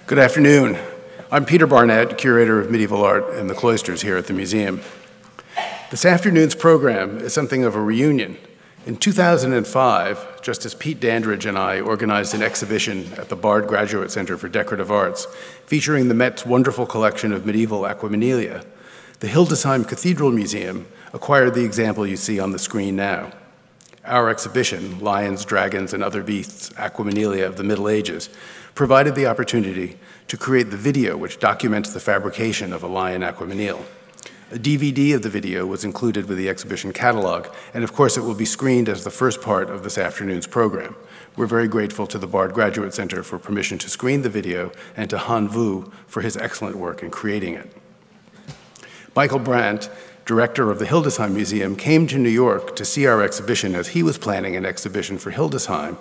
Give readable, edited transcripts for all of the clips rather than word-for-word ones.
Good afternoon. I'm Peter Barnett, Curator of Medieval Art and the Cloisters here at the museum. This afternoon's program is something of a reunion. In 2005, just as Pete Dandridge and I organized an exhibition at the Bard Graduate Center for Decorative Arts featuring the Met's wonderful collection of medieval aquamarina, the Hildesheim Cathedral Museum acquired the example you see on the screen now. Our exhibition, Lions, Dragons, and Other Beasts, Aquamarina of the Middle Ages, provided the opportunity to create the video which documents the fabrication of a lion aquamarine. A DVD of the video was included with the exhibition catalog, and of course it will be screened as the first part of this afternoon's program. We're very grateful to the Bard Graduate Center for permission to screen the video and to Han Vu for his excellent work in creating it. Michael Brandt, director of the Hildesheim Museum, came to New York to see our exhibition as he was planning an exhibition for Hildesheim,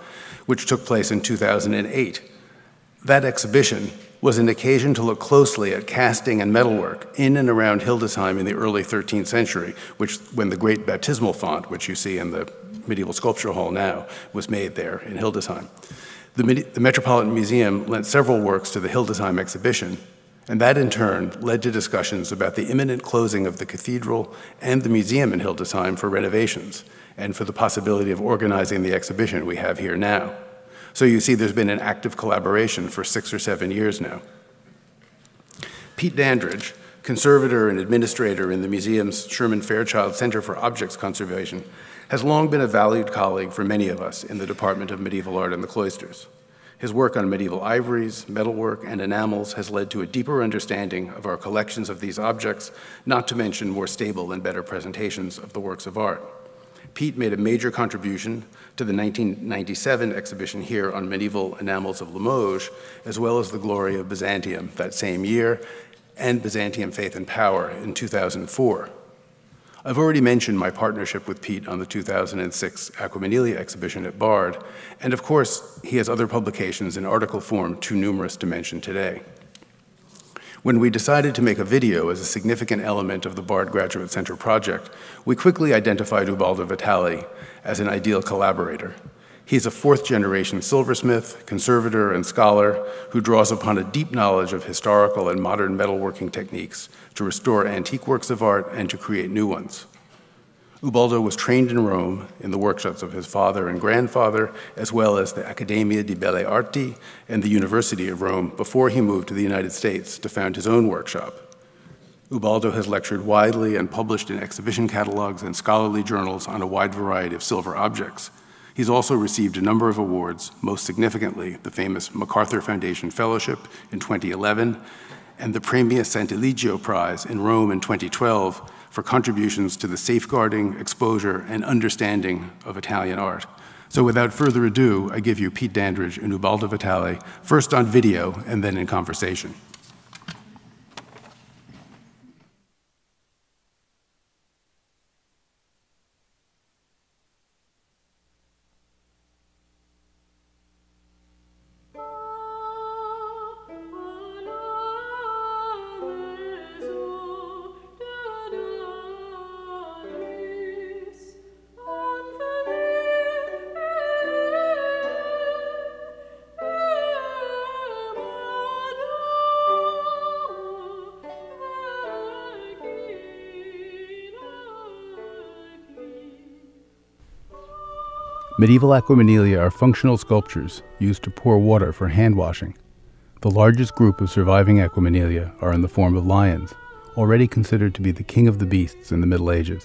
which took place in 2008. That exhibition was an occasion to look closely at casting and metalwork in and around Hildesheim in the early 13th century, when the great baptismal font, which you see in the Medieval Sculpture Hall now, was made there in Hildesheim. The Metropolitan Museum lent several works to the Hildesheim exhibition, and that in turn led to discussions about the imminent closing of the cathedral and the museum in Hildesheim for renovations, and for the possibility of organizing the exhibition we have here now. So you see there's been an active collaboration for 6 or 7 years now. Pete Dandridge, conservator and administrator in the museum's Sherman Fairchild Center for Objects Conservation, has long been a valued colleague for many of us in the Department of Medieval Art and the Cloisters. His work on medieval ivories, metalwork, and enamels has led to a deeper understanding of our collections of these objects, not to mention more stable and better presentations of the works of art. Pete made a major contribution to the 1997 exhibition here on medieval enamels of Limoges, as well as the glory of Byzantium that same year, and Byzantium Faith and Power in 2004. I've already mentioned my partnership with Pete on the 2006 Aquamarina exhibition at Bard, and of course, he has other publications in article form too numerous to mention today. When we decided to make a video as a significant element of the Bard Graduate Center project, we quickly identified Ubaldo Vitali as an ideal collaborator. He's a fourth-generation silversmith, conservator, and scholar who draws upon a deep knowledge of historical and modern metalworking techniques to restore antique works of art and to create new ones. Ubaldo was trained in Rome in the workshops of his father and grandfather, as well as the Accademia di Belle Arti and the University of Rome before he moved to the United States to found his own workshop. Ubaldo has lectured widely and published in exhibition catalogs and scholarly journals on a wide variety of silver objects. He's also received a number of awards, most significantly the famous MacArthur Foundation Fellowship in 2011 and the Premio Sant'Eligio Prize in Rome in 2012 for contributions to the safeguarding, exposure, and understanding of Italian art. So without further ado, I give you Pete Dandridge and Ubaldo Vitali, first on video and then in conversation. Medieval aquamarina are functional sculptures used to pour water for hand washing. The largest group of surviving aquamarina are in the form of lions, already considered to be the king of the beasts in the Middle Ages.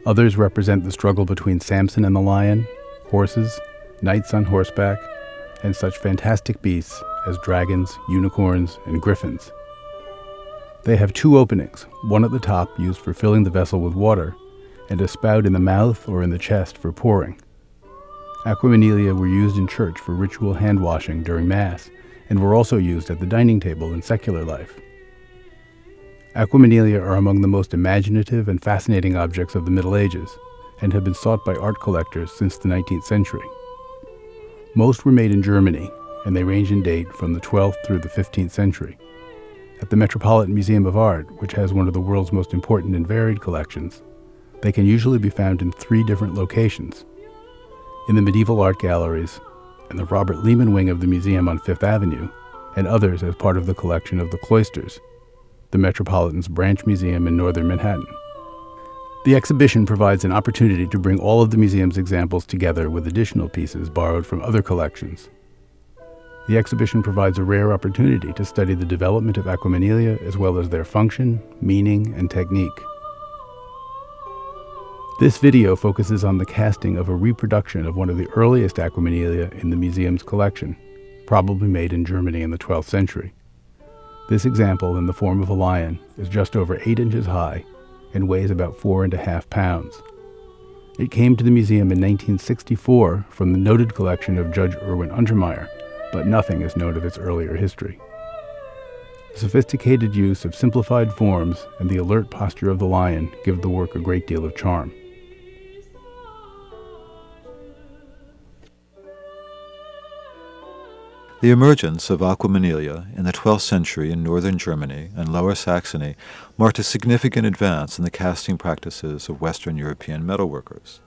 Others represent the struggle between Samson and the lion, horses, knights on horseback, and such fantastic beasts as dragons, unicorns, and griffins. They have 2 openings, one at the top used for filling the vessel with water, and a spout in the mouth or in the chest for pouring. Aquamarina were used in church for ritual hand washing during Mass, and were also used at the dining table in secular life. Aquamarina are among the most imaginative and fascinating objects of the Middle Ages, and have been sought by art collectors since the 19th century. Most were made in Germany, and they range in date from the 12th through the 15th century. At the Metropolitan Museum of Art, which has one of the world's most important and varied collections, they can usually be found in 3 different locations: in the medieval art galleries, in the Robert Lehman wing of the museum on Fifth Avenue, and others as part of the collection of the Cloisters, the Metropolitan's branch museum in northern Manhattan. The exhibition provides an opportunity to bring all of the museum's examples together with additional pieces borrowed from other collections. The exhibition provides a rare opportunity to study the development of aquamarina as well as their function, meaning, and technique. This video focuses on the casting of a reproduction of one of the earliest aquamarina in the museum's collection, probably made in Germany in the 12th century. This example, in the form of a lion, is just over 8 inches high and weighs about 4.5 pounds. It came to the museum in 1964 from the noted collection of Judge Erwin Untermeyer, but nothing is known of its earlier history. The sophisticated use of simplified forms and the alert posture of the lion give the work a great deal of charm. The emergence of aquamarina in the 12th century in northern Germany and Lower Saxony marked a significant advance in the casting practices of Western European metalworkers.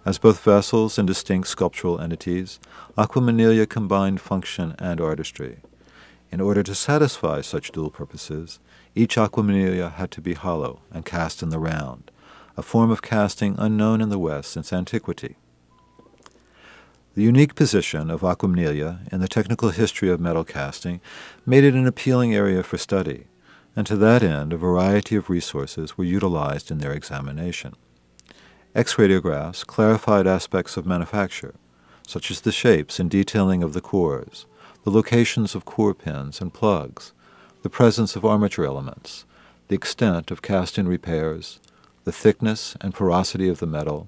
As both vessels and distinct sculptural entities, aquamarina combined function and artistry. In order to satisfy such dual purposes, each aquamarina had to be hollow and cast in the round, a form of casting unknown in the West since antiquity. The unique position of aquamarina in the technical history of metal casting made it an appealing area for study, and to that end a variety of resources were utilized in their examination. X-radiographs clarified aspects of manufacture, such as the shapes and detailing of the cores, the locations of core pins and plugs, the presence of armature elements, the extent of cast-in repairs, the thickness and porosity of the metal,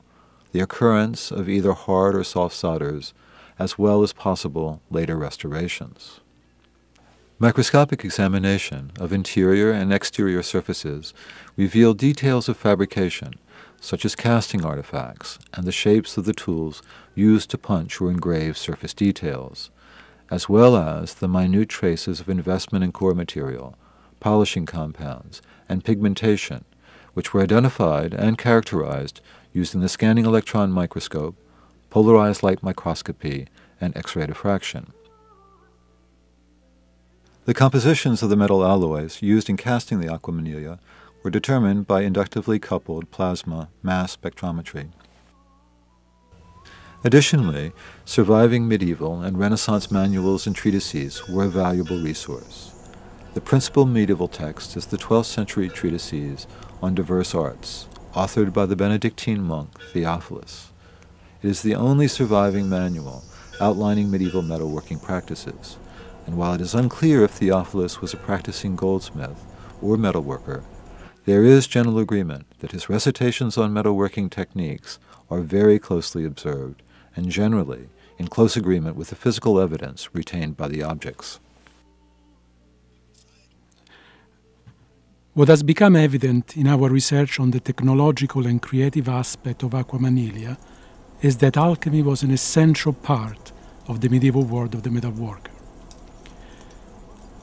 the occurrence of either hard or soft solders, as well as possible later restorations. Microscopic examination of interior and exterior surfaces revealed details of fabrication, such as casting artifacts and the shapes of the tools used to punch or engrave surface details, as well as the minute traces of investment in core material, polishing compounds, and pigmentation, which were identified and characterized using the scanning electron microscope, polarized light microscopy, and X-ray diffraction. The compositions of the metal alloys used in casting the aquamarina were determined by inductively coupled plasma mass spectrometry. Additionally, surviving medieval and Renaissance manuals and treatises were a valuable resource. The principal medieval text is the 12th century treatises on diverse arts, authored by the Benedictine monk Theophilus. It is the only surviving manual outlining medieval metalworking practices, and while it is unclear if Theophilus was a practicing goldsmith or metalworker, there is general agreement that his recitations on metalworking techniques are very closely observed and generally in close agreement with the physical evidence retained by the objects. What has become evident in our research on the technological and creative aspect of aquamarina is that alchemy was an essential part of the medieval world of the metalworker.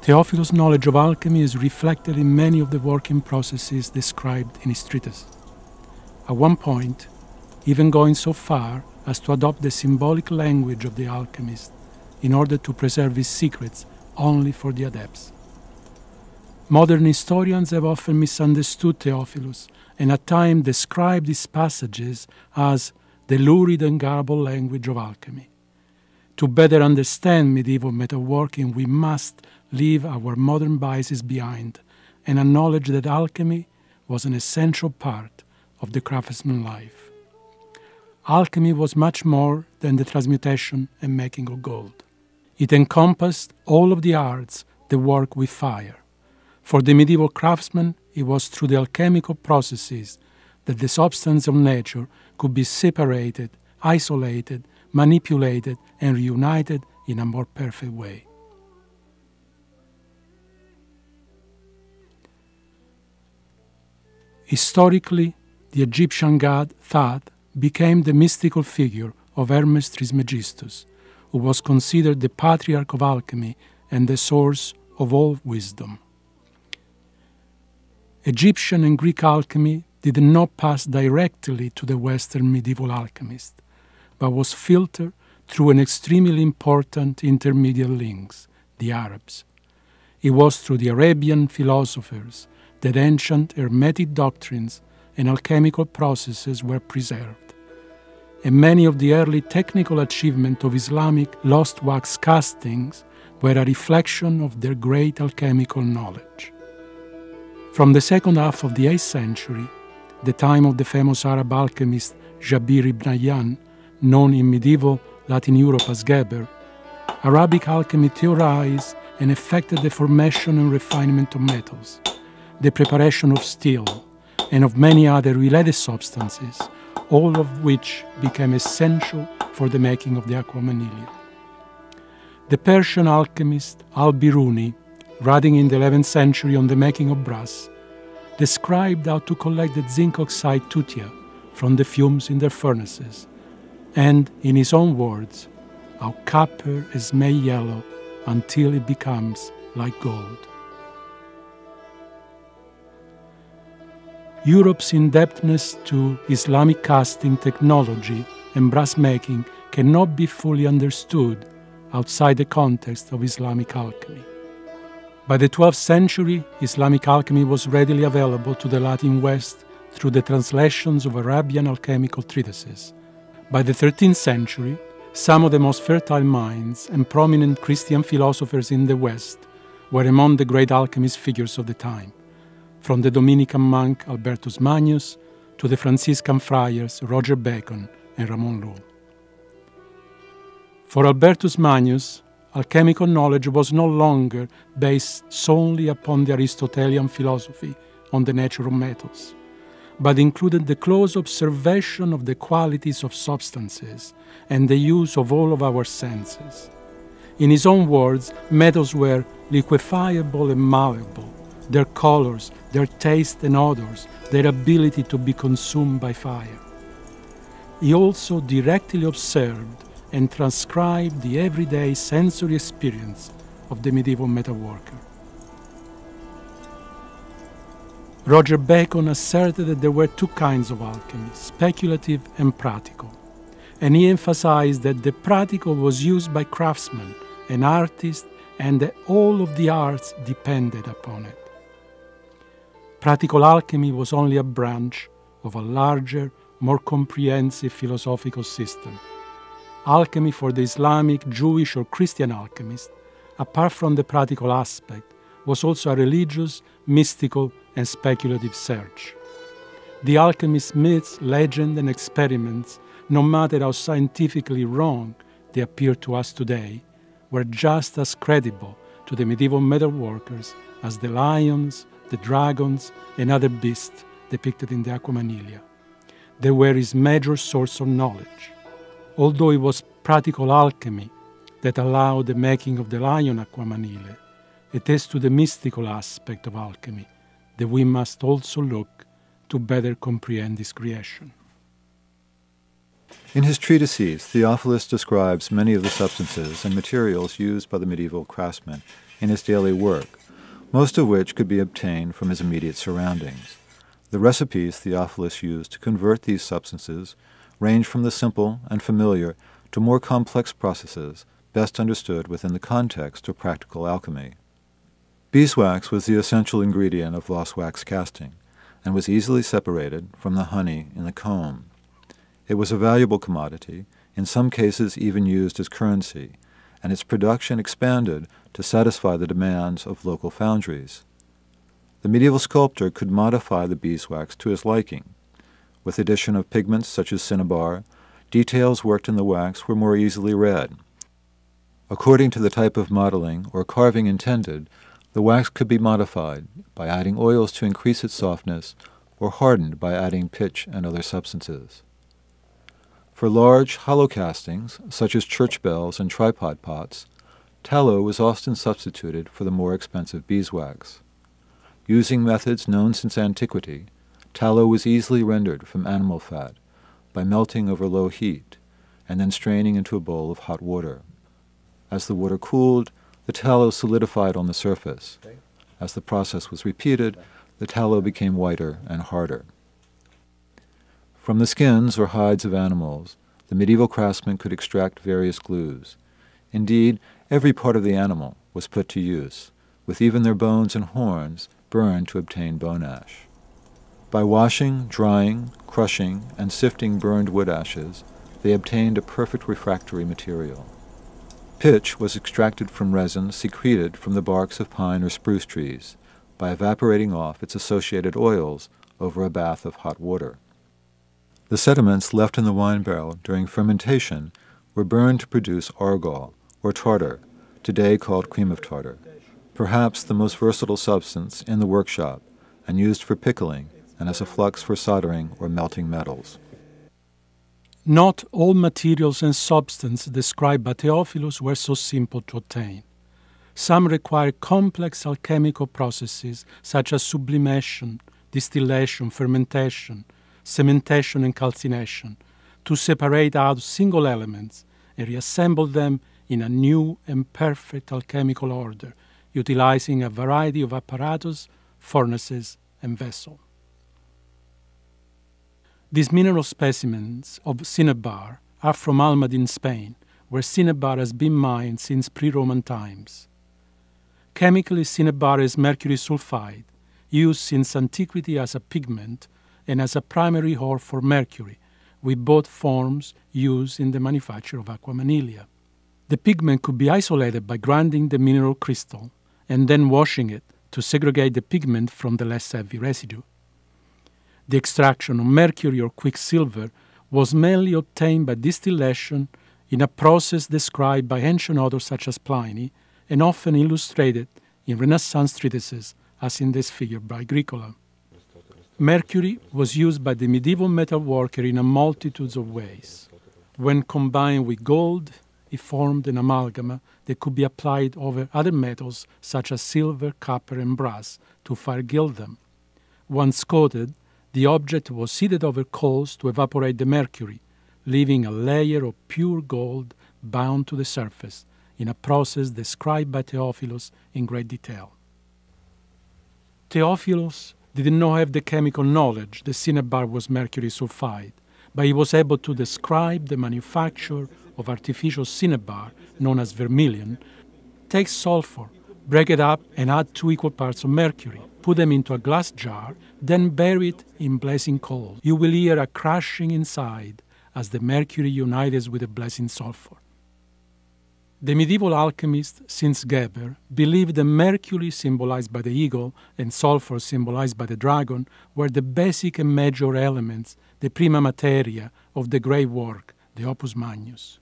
Theophilus' knowledge of alchemy is reflected in many of the working processes described in his treatise. At one point, even going so far as to adopt the symbolic language of the alchemist in order to preserve his secrets only for the adepts. Modern historians have often misunderstood Theophilus and at times described his passages as the lurid and garbled language of alchemy. To better understand medieval metalworking, we must leave our modern biases behind and acknowledge that alchemy was an essential part of the craftsman's life. Alchemy was much more than the transmutation and making of gold. It encompassed all of the arts that work with fire. For the medieval craftsman, it was through the alchemical processes that the substance of nature could be separated, isolated, manipulated, and reunited in a more perfect way. Historically, the Egyptian god Thoth became the mystical figure of Hermes Trismegistus, who was considered the patriarch of alchemy and the source of all wisdom. Egyptian and Greek alchemy did not pass directly to the Western medieval alchemist, but was filtered through an extremely important intermediate links, the Arabs, It was through the Arabian philosophers that ancient Hermetic doctrines and alchemical processes were preserved, and many of the early technical achievements of Islamic lost wax castings were a reflection of their great alchemical knowledge. From the second half of the 8th century, the time of the famous Arab alchemist Jabir ibn Hayyan, known in medieval Latin Europe as Geber, Arabic alchemy theorized and effected the formation and refinement of metals, the preparation of steel, and of many other related substances, all of which became essential for the making of the aqua manilia. The Persian alchemist Al-Biruni, writing in the 11th century on the making of brass, described how to collect the zinc oxide tutia from the fumes in their furnaces, and, in his own words, how copper is made yellow until it becomes like gold. Europe's indebtedness to Islamic casting technology and brass making cannot be fully understood outside the context of Islamic alchemy. By the 12th century, Islamic alchemy was readily available to the Latin West through the translations of Arabian alchemical treatises. By the 13th century, some of the most fertile minds and prominent Christian philosophers in the West were among the great alchemist figures of the time, from the Dominican monk Albertus Magnus to the Franciscan friars Roger Bacon and Ramon Lull. For Albertus Magnus, alchemical knowledge was no longer based solely upon the Aristotelian philosophy on the nature of metals, but included the close observation of the qualities of substances and the use of all of our senses. In his own words, metals were liquefiable and malleable, their colors, their taste and odors, their ability to be consumed by fire. He also directly observed and transcribed the everyday sensory experience of the medieval metalworker. Roger Bacon asserted that there were two kinds of alchemy, speculative and practical, and he emphasized that the practical was used by craftsmen and artists and that all of the arts depended upon it. Practical alchemy was only a branch of a larger, more comprehensive philosophical system. Alchemy for the Islamic, Jewish, or Christian alchemist, apart from the practical aspect, was also a religious, mystical, and speculative search. The alchemist's myths, legends, and experiments, no matter how scientifically wrong they appear to us today, were just as credible to the medieval metalworkers as the lions, the dragons, and other beasts depicted in the Aqua Manilia. They were his major source of knowledge. Although it was practical alchemy that allowed the making of the lion Aqua Manile, it is to the mystical aspect of alchemy that we must also look to better comprehend this creation. In his treatises, Theophilus describes many of the substances and materials used by the medieval craftsman in his daily work, most of which could be obtained from his immediate surroundings. The recipes Theophilus used to convert these substances range from the simple and familiar to more complex processes best understood within the context of practical alchemy. Beeswax was the essential ingredient of lost wax casting and was easily separated from the honey in the comb. It was a valuable commodity, in some cases even used as currency, and its production expanded to satisfy the demands of local foundries. The medieval sculptor could modify the beeswax to his liking. With the addition of pigments such as cinnabar, details worked in the wax were more easily read. According to the type of modeling or carving intended, the wax could be modified by adding oils to increase its softness or hardened by adding pitch and other substances. For large, hollow castings, such as church bells and tripod pots, tallow was often substituted for the more expensive beeswax. Using methods known since antiquity, tallow was easily rendered from animal fat by melting over low heat and then straining into a bowl of hot water. As the water cooled, the tallow solidified on the surface. As the process was repeated, the tallow became whiter and harder. From the skins or hides of animals, the medieval craftsman could extract various glues. Indeed, every part of the animal was put to use, with even their bones and horns burned to obtain bone ash. By washing, drying, crushing, and sifting burned wood ashes, they obtained a perfect refractory material. Pitch was extracted from resin secreted from the barks of pine or spruce trees by evaporating off its associated oils over a bath of hot water. The sediments left in the wine barrel during fermentation were burned to produce argol, or tartar, today called cream of tartar, perhaps the most versatile substance in the workshop and used for pickling and as a flux for soldering or melting metals. Not all materials and substances described by Theophilus were so simple to obtain. Some require complex alchemical processes such as sublimation, distillation, fermentation, cementation, and calcination to separate out single elements and reassemble them in a new and perfect alchemical order, utilizing a variety of apparatus, furnaces, and vessels. These mineral specimens of cinnabar are from Almadin, Spain, where cinnabar has been mined since pre-Roman times. Chemically, cinnabar is mercury sulfide, used since antiquity as a pigment and as a primary ore for mercury, with both forms used in the manufacture of aquamanila. The pigment could be isolated by grinding the mineral crystal and then washing it to segregate the pigment from the less heavy residue. The extraction of mercury or quicksilver was mainly obtained by distillation in a process described by ancient authors such as Pliny and often illustrated in Renaissance treatises as in this figure by Agricola. Mercury was used by the medieval metal worker in a multitude of ways. When combined with gold, it formed an amalgam that could be applied over other metals such as silver, copper, and brass to fire gild them. Once coated, the object was heated over coals to evaporate the mercury, leaving a layer of pure gold bound to the surface in a process described by Theophilus in great detail. Theophilus did not have the chemical knowledge that cinnabar was mercury sulfide, but he was able to describe the manufacture of artificial cinnabar, known as vermilion. Take sulfur, break it up, and add 2 equal parts of mercury. Put them into a glass jar, then bury it in blazing coals. You will hear a crashing inside as the mercury unites with the blazing sulfur. The medieval alchemist, since Geber, believed that mercury, symbolized by the eagle, and sulfur, symbolized by the dragon, were the basic and major elements, the prima materia, of the great work, the Opus Magnus,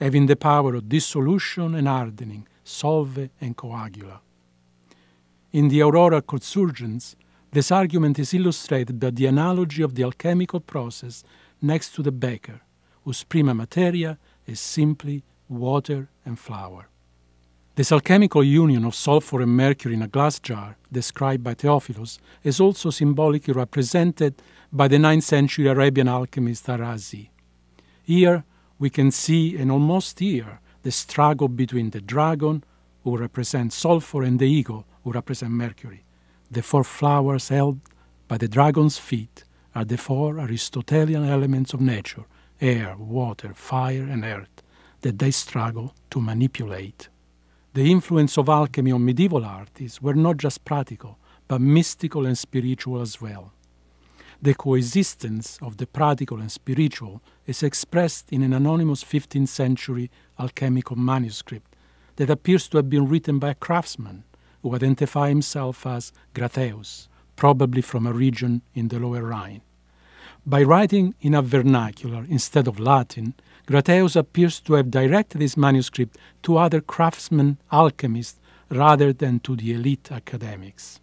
having the power of dissolution and hardening, solve and coagula. In the Aurora Consurgens, this argument is illustrated by the analogy of the alchemical process next to the baker, whose prima materia is simply water and flour. This alchemical union of sulfur and mercury in a glass jar, described by Theophilus, is also symbolically represented by the 9th century Arabian alchemist Ar-Razi. Here we can see and almost hear the struggle between the dragon, who represents sulfur, and the eagle, who represents mercury. The 4 flowers held by the dragon's feet are the 4 Aristotelian elements of nature, air, water, fire, and earth, that they struggle to manipulate. The influence of alchemy on medieval artists were not just practical, but mystical and spiritual as well. The coexistence of the practical and spiritual is expressed in an anonymous 15th century alchemical manuscript that appears to have been written by a craftsman who identified himself as Gratheus, probably from a region in the Lower Rhine. By writing in a vernacular instead of Latin, Gratheus appears to have directed his manuscript to other craftsmen alchemists rather than to the elite academics.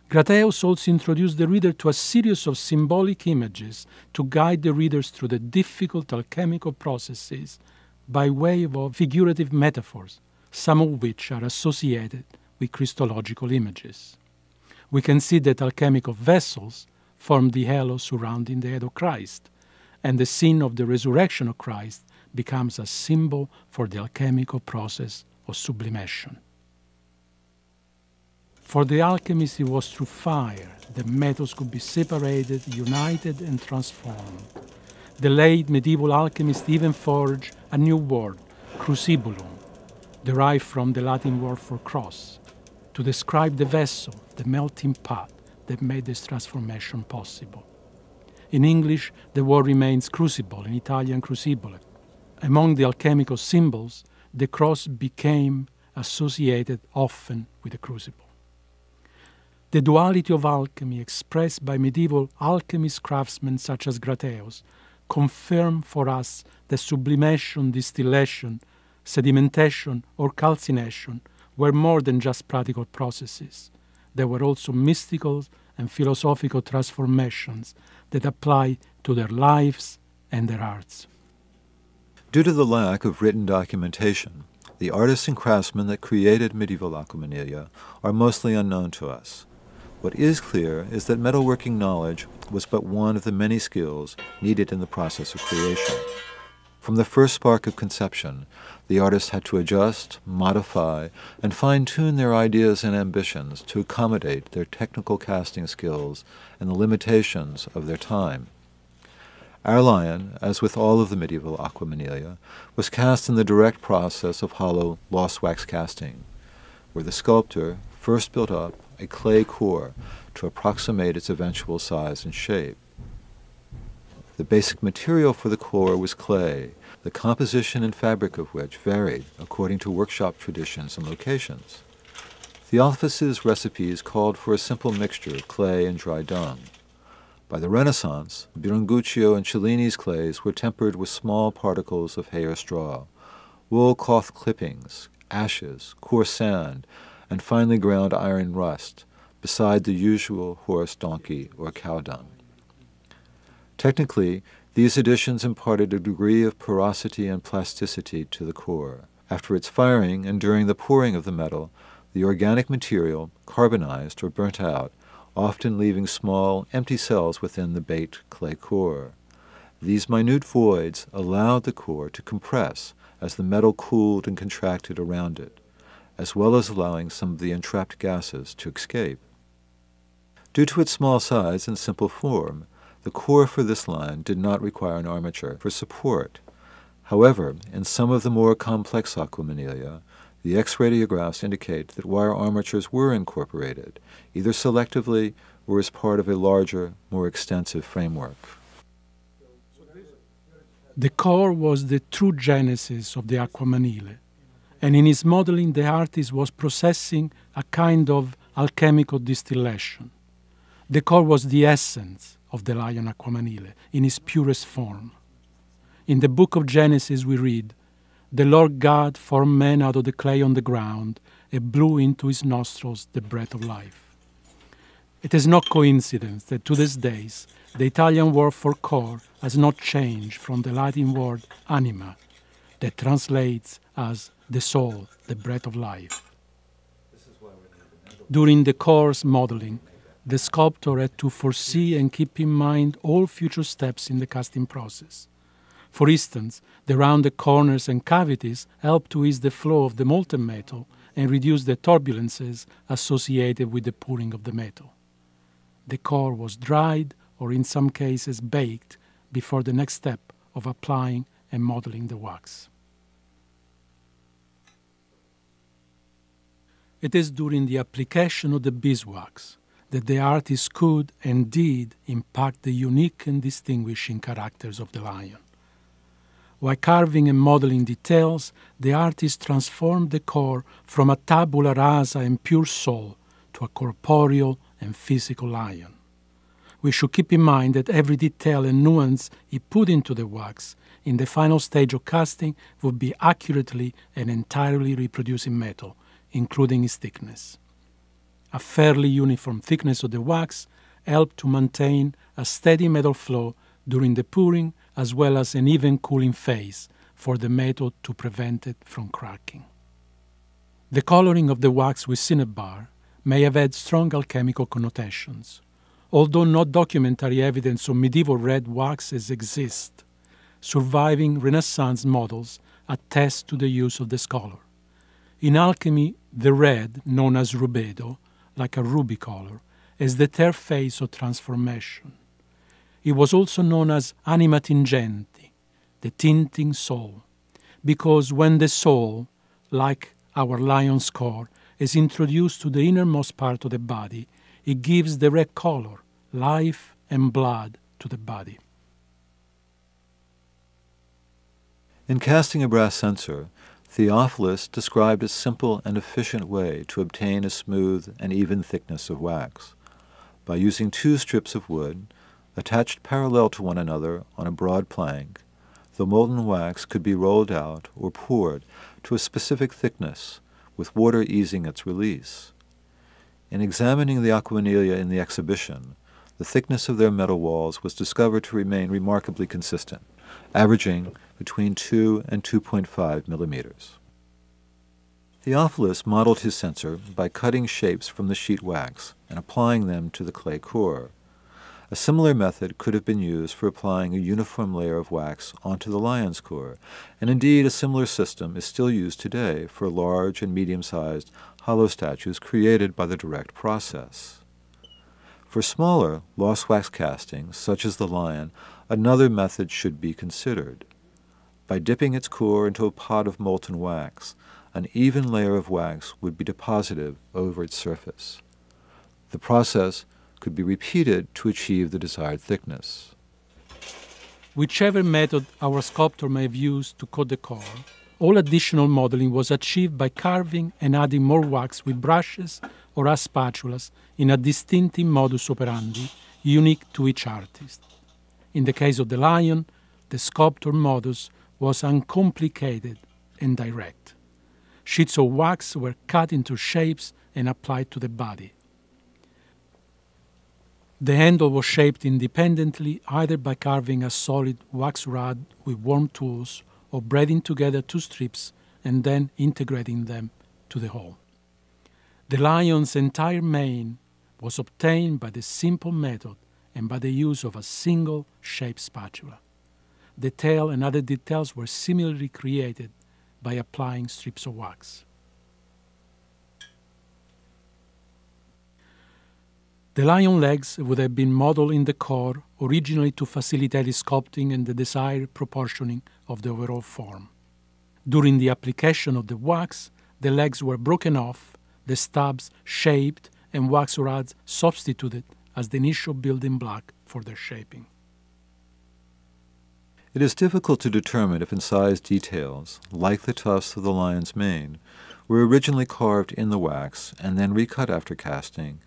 Gratheus also introduced the reader to a series of symbolic images to guide the readers through the difficult alchemical processes by way of figurative metaphors, some of which are associated with Christological images. We can see that alchemical vessels form the halo surrounding the head of Christ, and the scene of the resurrection of Christ becomes a symbol for the alchemical process of sublimation. For the alchemists, it was through fire that metals could be separated, united, and transformed. The late medieval alchemists even forged a new word, crucibulum, derived from the Latin word for cross, to describe the vessel, the melting pot that made this transformation possible. In English, the word remains crucible, in Italian crucibile. Among the alchemical symbols, the cross became associated often with the crucible. The duality of alchemy expressed by medieval alchemist craftsmen such as Grateus confirm for us that sublimation, distillation, sedimentation, or calcination were more than just practical processes. There were also mystical and philosophical transformations that apply to their lives and their arts. Due to the lack of written documentation, the artists and craftsmen that created medieval aquamarina are mostly unknown to us. What is clear is that metalworking knowledge was but one of the many skills needed in the process of creation. From the first spark of conception, the artists had to adjust, modify, and fine-tune their ideas and ambitions to accommodate their technical casting skills and the limitations of their time. Our lion, as with all of the medieval aquamarina, was cast in the direct process of hollow lost wax casting, where the sculptor first built up a clay core to approximate its eventual size and shape. The basic material for the core was clay, the composition and fabric of which varied according to workshop traditions and locations. Theophilus' recipes called for a simple mixture of clay and dry dung. By the Renaissance, Biringuccio and Cellini's clays were tempered with small particles of hay or straw, wool cloth clippings, ashes, coarse sand, and finely ground iron rust, beside the usual horse, donkey, or cow dung. Technically, these additions imparted a degree of porosity and plasticity to the core. After its firing and during the pouring of the metal, the organic material carbonized or burnt out, often leaving small, empty cells within the baked clay core. These minute voids allowed the core to compress as the metal cooled and contracted around it, as well as allowing some of the entrapped gases to escape. Due to its small size and simple form, the core for this line did not require an armature for support. However, in some of the more complex aquamarina, the X-radiographs indicate that wire armatures were incorporated, either selectively or as part of a larger, more extensive framework. The core was the true genesis of the aquamanile, and in its modeling the artist was processing a kind of alchemical distillation. The core was the essence of the lion aquamanile in its purest form. In the book of Genesis we read, "The Lord God formed man out of the clay on the ground and blew into his nostrils the breath of life." It is no coincidence that to these days the Italian word for core has not changed from the Latin word anima, that translates as the soul, the breath of life. During the core's modeling, the sculptor had to foresee and keep in mind all future steps in the casting process. For instance, the rounded corners and cavities help to ease the flow of the molten metal and reduce the turbulences associated with the pouring of the metal. The core was dried or in some cases baked before the next step of applying and modeling the wax. It is during the application of the beeswax that the artist could and did impact the unique and distinguishing characters of the lion. While carving and modeling details, the artist transformed the core from a tabula rasa and pure soul to a corporeal and physical lion. We should keep in mind that every detail and nuance he put into the wax in the final stage of casting would be accurately and entirely reproducing metal, including its thickness. A fairly uniform thickness of the wax helped to maintain a steady metal flow during the pouring, as well as an even cooling phase for the metal to prevent it from cracking. The coloring of the wax with cinnabar may have had strong alchemical connotations. Although no documentary evidence of medieval red waxes exist, surviving Renaissance models attest to the use of this color. In alchemy, the red, known as rubedo, like a ruby color, is the third phase of transformation. It was also known as anima tingenti, the tinting soul, because when the soul, like our lion's core, is introduced to the innermost part of the body, it gives the red color, life and blood to the body. In casting a brass censer, Theophilus described a simple and efficient way to obtain a smooth and even thickness of wax. By using 2 strips of wood, attached parallel to one another on a broad plank, the molten wax could be rolled out or poured to a specific thickness, with water easing its release. In examining the Aquamanila in the exhibition, the thickness of their metal walls was discovered to remain remarkably consistent, averaging between 2 and 2.5 millimeters. Theophilus modeled his censer by cutting shapes from the sheet wax and applying them to the clay core. A similar method could have been used for applying a uniform layer of wax onto the lion's core, and indeed a similar system is still used today for large and medium-sized hollow statues created by the direct process. For smaller, lost wax castings, such as the lion, another method should be considered. By dipping its core into a pot of molten wax, an even layer of wax would be deposited over its surface. The process could be repeated to achieve the desired thickness. Whichever method our sculptor may have used to coat the core, all additional modeling was achieved by carving and adding more wax with brushes or as spatulas in a distinctive modus operandi unique to each artist. In the case of the lion, the sculptor modus was uncomplicated and direct. Sheets of wax were cut into shapes and applied to the body. The handle was shaped independently either by carving a solid wax rod with warm tools or braiding together 2 strips and then integrating them to the whole. The lion's entire mane was obtained by the simple method and by the use of a single shaped spatula. The tail and other details were similarly created by applying strips of wax. The lion legs would have been modeled in the core originally to facilitate the sculpting and the desired proportioning of the overall form. During the application of the wax, the legs were broken off, the stubs shaped, and wax rods substituted as the initial building block for their shaping. It is difficult to determine if incised details, like the tufts of the lion's mane, were originally carved in the wax and then recut after casting,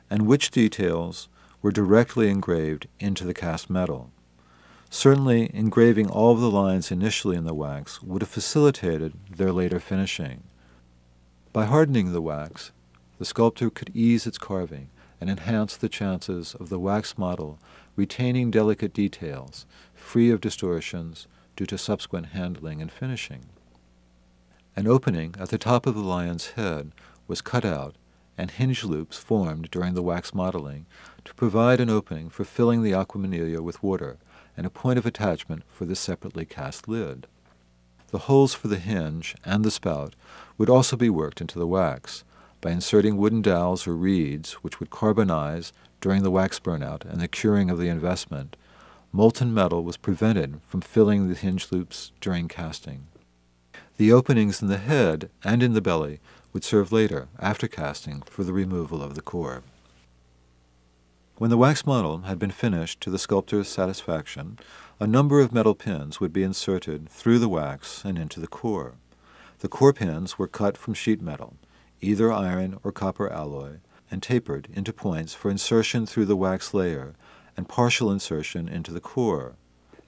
and which details were directly engraved into the cast metal. Certainly, engraving all of the lines initially in the wax would have facilitated their later finishing. By hardening the wax, the sculptor could ease its carving and enhance the chances of the wax model retaining delicate details, free of distortions due to subsequent handling and finishing. An opening at the top of the lion's head was cut out and hinge loops formed during the wax modeling to provide an opening for filling the Aquamanila with water and a point of attachment for the separately cast lid. The holes for the hinge and the spout would also be worked into the wax by inserting wooden dowels or reeds which would carbonize during the wax burnout and the curing of the investment. Molten metal was prevented from filling the hinge loops during casting. The openings in the head and in the belly would serve later, after casting, for the removal of the core. When the wax model had been finished to the sculptor's satisfaction, a number of metal pins would be inserted through the wax and into the core. The core pins were cut from sheet metal, either iron or copper alloy, and tapered into points for insertion through the wax layer and partial insertion into the core.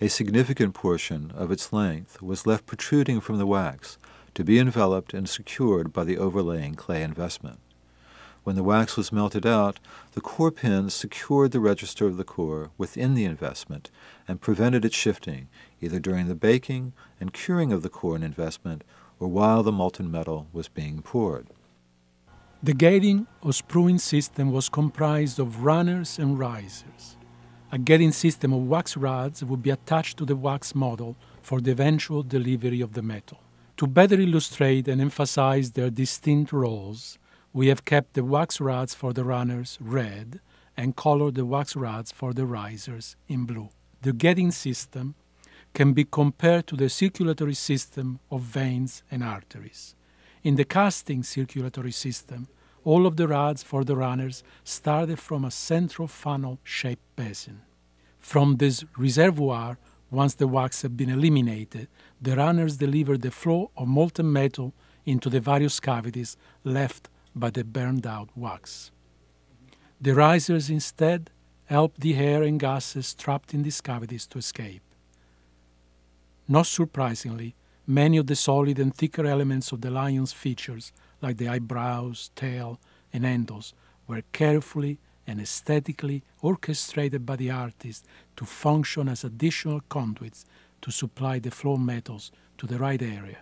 A significant portion of its length was left protruding from the wax to be enveloped and secured by the overlaying clay investment. When the wax was melted out, the core pins secured the register of the core within the investment and prevented its shifting, either during the baking and curing of the core and investment or while the molten metal was being poured. The gating or spruing system was comprised of runners and risers. A gating system of wax rods would be attached to the wax model for the eventual delivery of the metal. To better illustrate and emphasize their distinct roles, we have kept the wax rods for the runners red and colored the wax rods for the risers in blue. The gating system can be compared to the circulatory system of veins and arteries. In the casting circulatory system, all of the rods for the runners started from a central funnel-shaped basin. From this reservoir, once the wax had been eliminated, the runners delivered the flow of molten metal into the various cavities left by the burned-out wax. The risers instead helped the air and gases trapped in these cavities to escape. Not surprisingly, many of the solid and thicker elements of the lion's features, like the eyebrows, tail, and handles, were carefully and aesthetically orchestrated by the artist to function as additional conduits to supply the flow metals to the right area,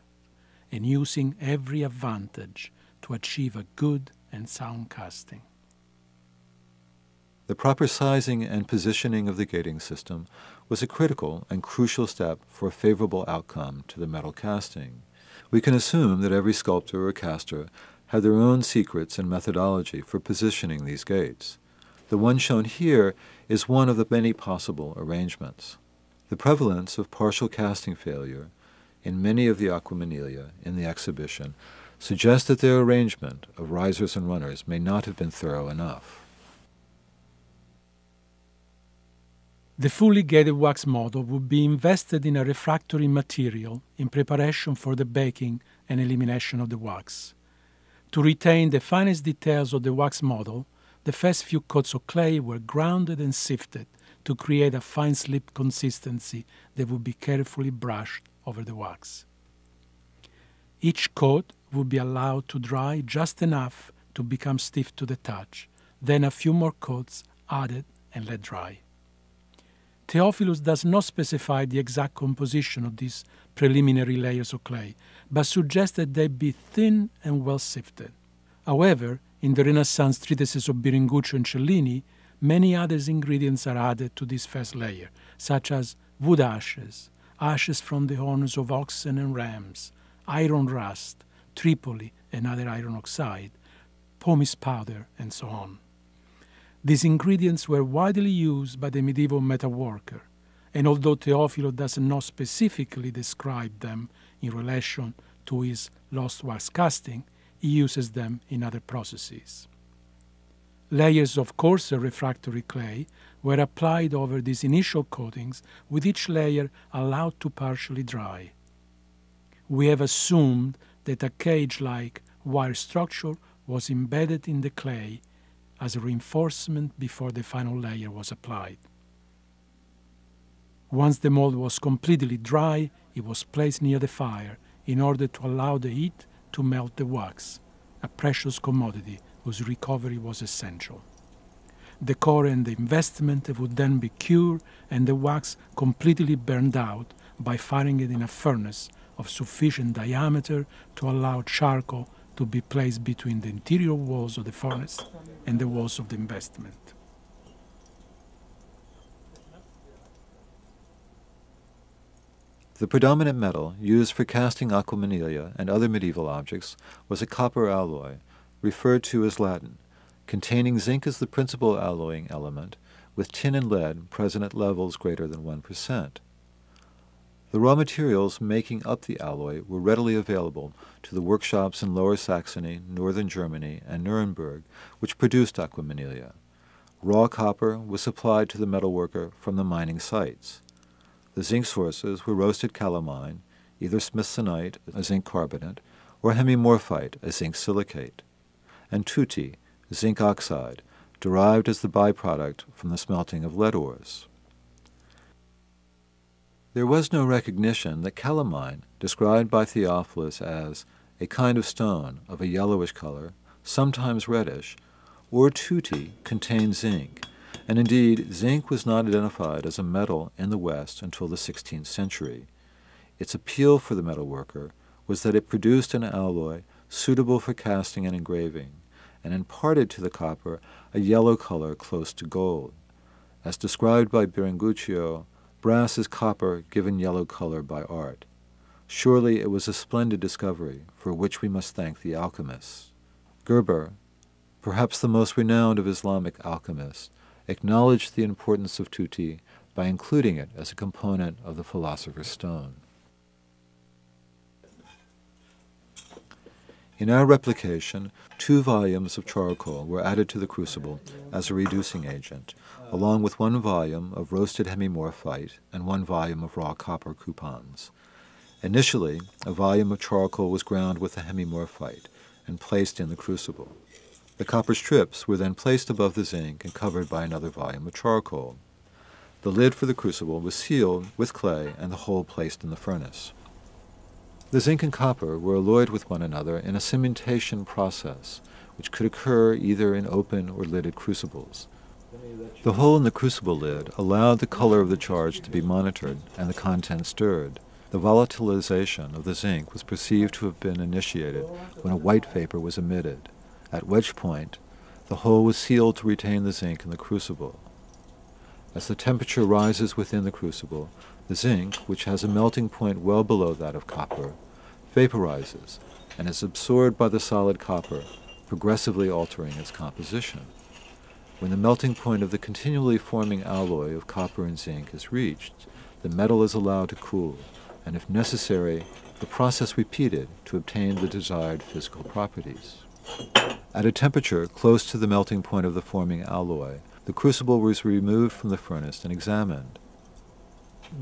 and using every advantage to achieve a good and sound casting. The proper sizing and positioning of the gating system was a critical and crucial step for a favorable outcome to the metal casting. We can assume that every sculptor or caster had their own secrets and methodology for positioning these gates. The one shown here is one of the many possible arrangements. The prevalence of partial casting failure in many of the Aquamanila in the exhibition suggests that their arrangement of risers and runners may not have been thorough enough. The fully gated wax model would be invested in a refractory material in preparation for the baking and elimination of the wax. To retain the finest details of the wax model, the first few coats of clay were grounded and sifted to create a fine slip consistency that would be carefully brushed over the wax. Each coat would be allowed to dry just enough to become stiff to the touch, then a few more coats added and let dry. Theophilus does not specify the exact composition of these preliminary layers of clay, but suggests that they be thin and well sifted. However, in the Renaissance treatises of Biringuccio and Cellini, many other ingredients are added to this first layer, such as wood ashes, ashes from the horns of oxen and rams, iron rust, tripoli and other iron oxide, pumice powder, and so on. These ingredients were widely used by the medieval metalworker, and although Theophilus does not specifically describe them in relation to his lost wax casting, he uses them in other processes. Layers of coarser refractory clay were applied over these initial coatings, with each layer allowed to partially dry. We have assumed that a cage-like wire structure was embedded in the clay as a reinforcement before the final layer was applied. Once the mold was completely dry, it was placed near the fire in order to allow the heat to melt the wax, a precious commodity whose recovery was essential. The core and the investment would then be cured and the wax completely burned out by firing it in a furnace of sufficient diameter to allow charcoal to be placed between the interior walls of the furnace and the walls of the investment. The predominant metal used for casting Aquamanila and other medieval objects was a copper alloy, referred to as Latin, containing zinc as the principal alloying element, with tin and lead present at levels greater than 1%. The raw materials making up the alloy were readily available to the workshops in Lower Saxony, northern Germany, and Nuremberg, which produced Aquamanila. Raw copper was supplied to the metalworker from the mining sites. The zinc sources were roasted calamine, either smithsonite, a zinc carbonate, or hemimorphite, a zinc silicate, and tutti, zinc oxide, derived as the byproduct from the smelting of lead ores. There was no recognition that calamine, described by Theophilus as a kind of stone of a yellowish color, sometimes reddish, or tutti, contained zinc, and indeed zinc was not identified as a metal in the West until the 16th century. Its appeal for the metalworker was that it produced an alloy suitable for casting and engraving, and imparted to the copper a yellow color close to gold. As described by Biringuccio, brass is copper given yellow color by art. Surely it was a splendid discovery for which we must thank the alchemists. Gerber, perhaps the most renowned of Islamic alchemists, acknowledged the importance of tutti by including it as a component of the philosopher's stone. In our replication, 2 volumes of charcoal were added to the crucible as a reducing agent, along with 1 volume of roasted hemimorphite and 1 volume of raw copper coupons. Initially, a volume of charcoal was ground with the hemimorphite and placed in the crucible. The copper strips were then placed above the zinc and covered by another volume of charcoal. The lid for the crucible was sealed with clay and the whole placed in the furnace. The zinc and copper were alloyed with one another in a cementation process, which could occur either in open or lidded crucibles. The hole in the crucible lid allowed the color of the charge to be monitored and the contents stirred. The volatilization of the zinc was perceived to have been initiated when a white vapor was emitted, at which point the hole was sealed to retain the zinc in the crucible. As the temperature rises within the crucible, the zinc, which has a melting point well below that of copper, vaporizes and is absorbed by the solid copper, progressively altering its composition. When the melting point of the continually forming alloy of copper and zinc is reached, the metal is allowed to cool, and if necessary, the process repeated to obtain the desired physical properties. At a temperature close to the melting point of the forming alloy, the crucible was removed from the furnace and examined.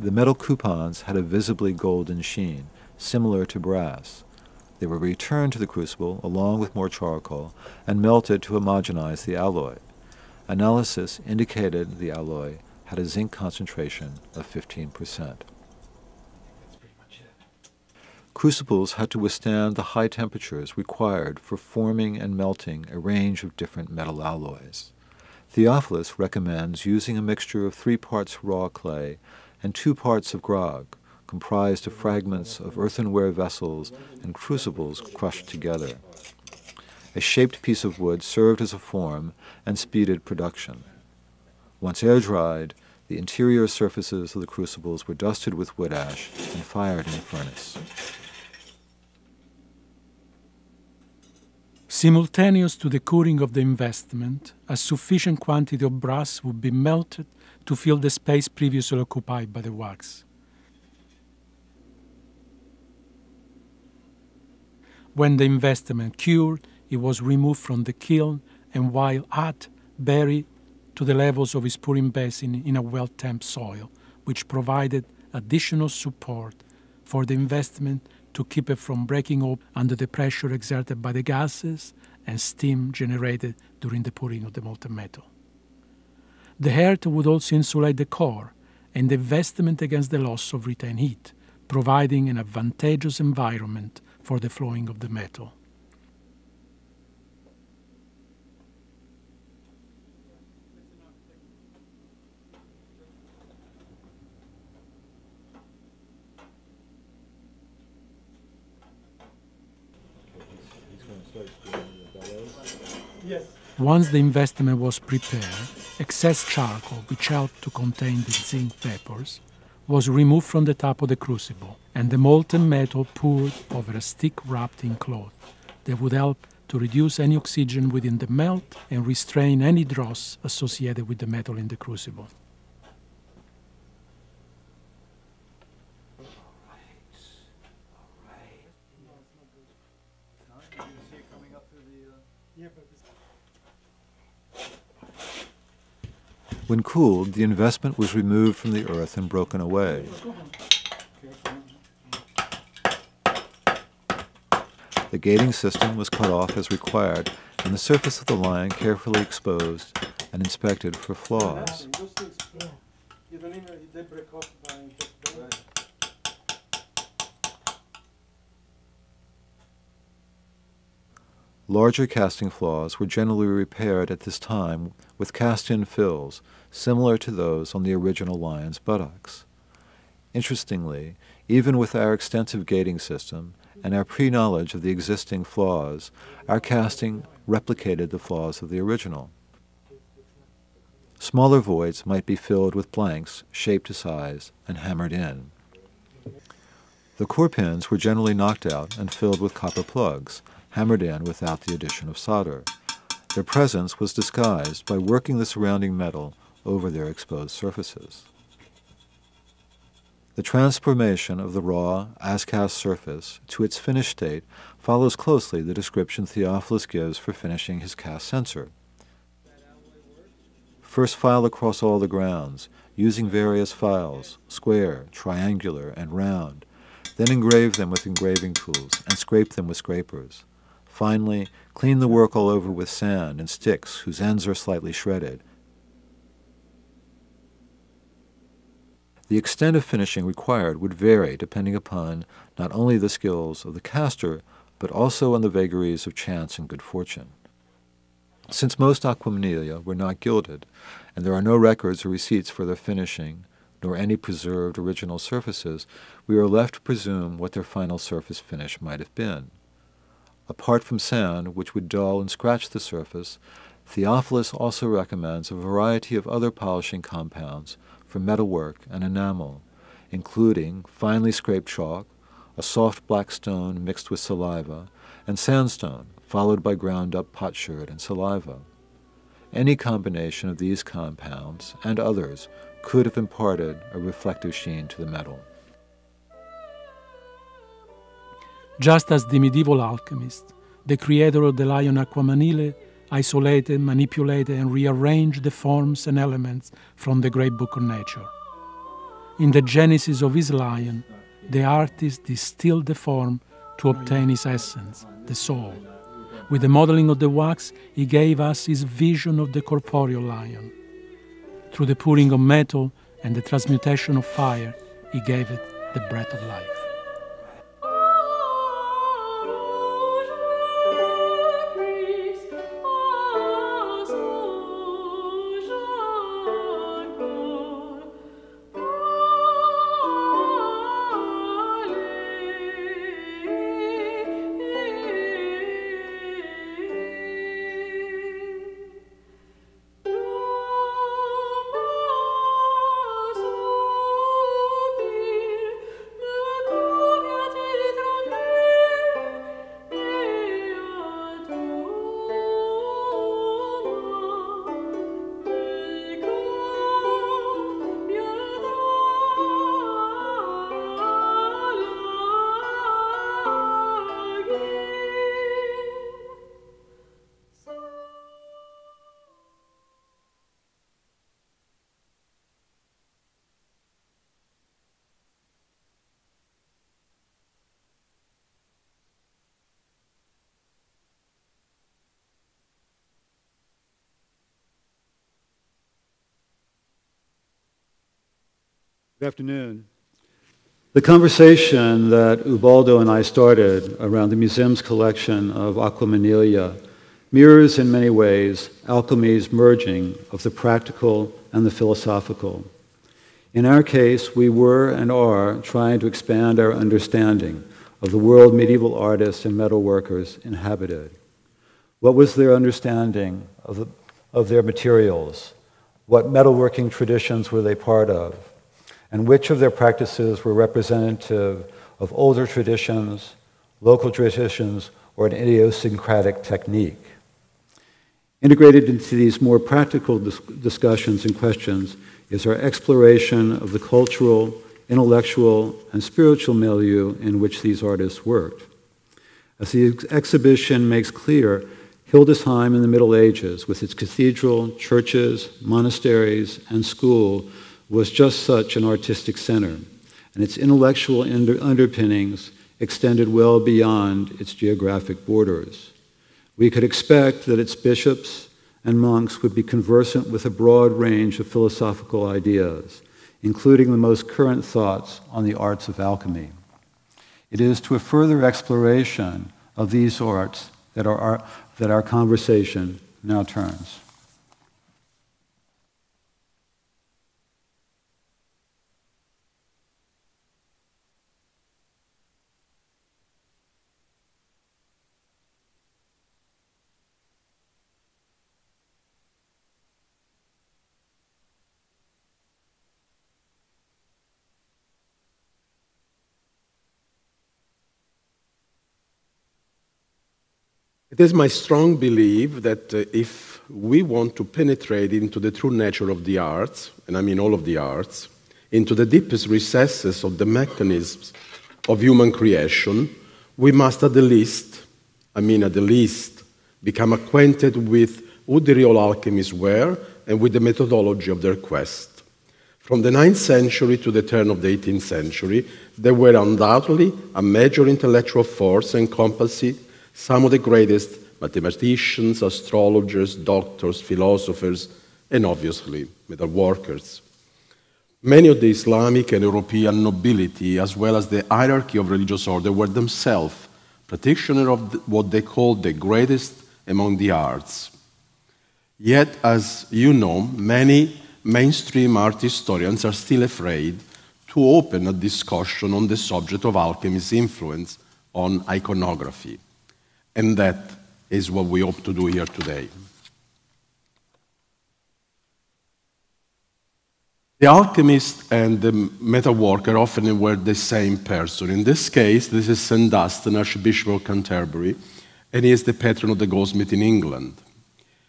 The metal coupons had a visibly golden sheen, similar to brass. They were returned to the crucible along with more charcoal and melted to homogenize the alloy. Analysis indicated the alloy had a zinc concentration of 15%. Crucibles had to withstand the high temperatures required for forming and melting a range of different metal alloys. Theophilus recommends using a mixture of 3 parts raw clay and 2 parts of grog, comprised of fragments of earthenware vessels and crucibles crushed together. A shaped piece of wood served as a form and speeded production. Once air-dried, the interior surfaces of the crucibles were dusted with wood ash and fired in the furnace. Simultaneous to the curing of the investment, a sufficient quantity of brass would be melted to fill the space previously occupied by the wax. When the investment cured, it was removed from the kiln and while hot, buried to the levels of its pouring basin in a well-tempered soil, which provided additional support for the investment to keep it from breaking up under the pressure exerted by the gases and steam generated during the pouring of the molten metal. The earth would also insulate the core and the investment against the loss of retained heat, providing an advantageous environment for the flowing of the metal. Once the investment was prepared, excess charcoal, which helped to contain the zinc vapors, was removed from the top of the crucible, and the molten metal poured over a stick wrapped in cloth that would help to reduce any oxygen within the melt and restrain any dross associated with the metal in the crucible. When cooled, the investment was removed from the earth and broken away. The gating system was cut off as required, and the surface of the line carefully exposed and inspected for flaws. Larger casting flaws were generally repaired at this time with cast-in fills, similar to those on the original lion's buttocks. Interestingly, even with our extensive gating system and our pre-knowledge of the existing flaws, our casting replicated the flaws of the original. Smaller voids might be filled with blanks shaped to size and hammered in. The core pins were generally knocked out and filled with copper plugs, hammered in without the addition of solder. Their presence was disguised by working the surrounding metal over their exposed surfaces. The transformation of the raw, as-cast surface to its finished state follows closely the description Theophilus gives for finishing his cast censer. First file across all the grounds, using various files, square, triangular, and round. Then engrave them with engraving tools and scrape them with scrapers. Finally, clean the work all over with sand and sticks whose ends are slightly shredded. The extent of finishing required would vary depending upon not only the skills of the caster, but also on the vagaries of chance and good fortune. Since most aquamarinalia were not gilded, and there are no records or receipts for their finishing, nor any preserved original surfaces, we are left to presume what their final surface finish might have been. Apart from sand, which would dull and scratch the surface, Theophilus also recommends a variety of other polishing compounds for metalwork and enamel, including finely scraped chalk, a soft black stone mixed with saliva, and sandstone, followed by ground-up potsherd and saliva. Any combination of these compounds and others could have imparted a reflective sheen to the metal. Just as the medieval alchemist, the creator of the lion Aquamanile isolated, manipulated, and rearranged the forms and elements from the great book of nature. In the genesis of his lion, the artist distilled the form to obtain his essence, the soul. With the modeling of the wax, he gave us his vision of the corporeal lion. Through the pouring of metal and the transmutation of fire, he gave it the breath of life. Good afternoon. The conversation that Ubaldo and I started around the museum's collection of Aquamarinalia mirrors in many ways alchemy's merging of the practical and the philosophical. In our case, we were and are trying to expand our understanding of the world medieval artists and metalworkers inhabited. What was their understanding of their materials? What metalworking traditions were they part of? And which of their practices were representative of older traditions, local traditions, or an idiosyncratic technique? Integrated into these more practical discussions and questions is our exploration of the cultural, intellectual, and spiritual milieu in which these artists worked. As the exhibition makes clear, Hildesheim in the Middle Ages, with its cathedral, churches, monasteries, and school, was just such an artistic center, and its intellectual underpinnings extended well beyond its geographic borders. We could expect that its bishops and monks would be conversant with a broad range of philosophical ideas, including the most current thoughts on the arts of alchemy. It is to a further exploration of these arts that our conversation now turns. It is my strong belief that if we want to penetrate into the true nature of the arts, and I mean all of the arts, into the deepest recesses of the mechanisms of human creation, we must at the least, become acquainted with who the real alchemists were and with the methodology of their quest. From the 9th century to the turn of the 18th century, they were undoubtedly a major intellectual force encompassing some of the greatest mathematicians, astrologers, doctors, philosophers, and obviously metal workers. Many of the Islamic and European nobility, as well as the hierarchy of religious order, were themselves practitioners of what they called the greatest among the arts. Yet, as you know, many mainstream art historians are still afraid to open a discussion on the subject of alchemy's influence on iconography. And that is what we hope to do here today. The alchemist and the metal worker often were the same person. In this case, this is St. Dunstan, Archbishop of Canterbury, and he is the patron of the goldsmith in England.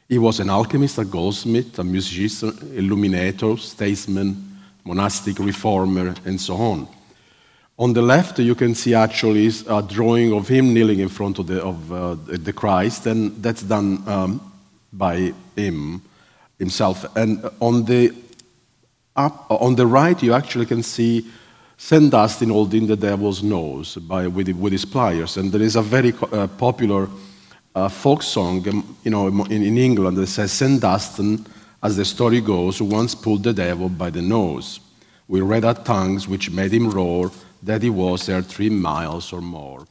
He was an alchemist, a goldsmith, a musician, illuminator, statesman, monastic reformer, and so on. On the left, you can see actually a drawing of him kneeling in front of the Christ, and that's done by himself. And on the right, you actually can see St. Dunstan holding the devil's nose with his pliers. And there is a very popular folk song in England that says, St. Dunstan, as the story goes, once pulled the devil by the nose. We read at tongues which made him roar, that he was there 3 miles or more.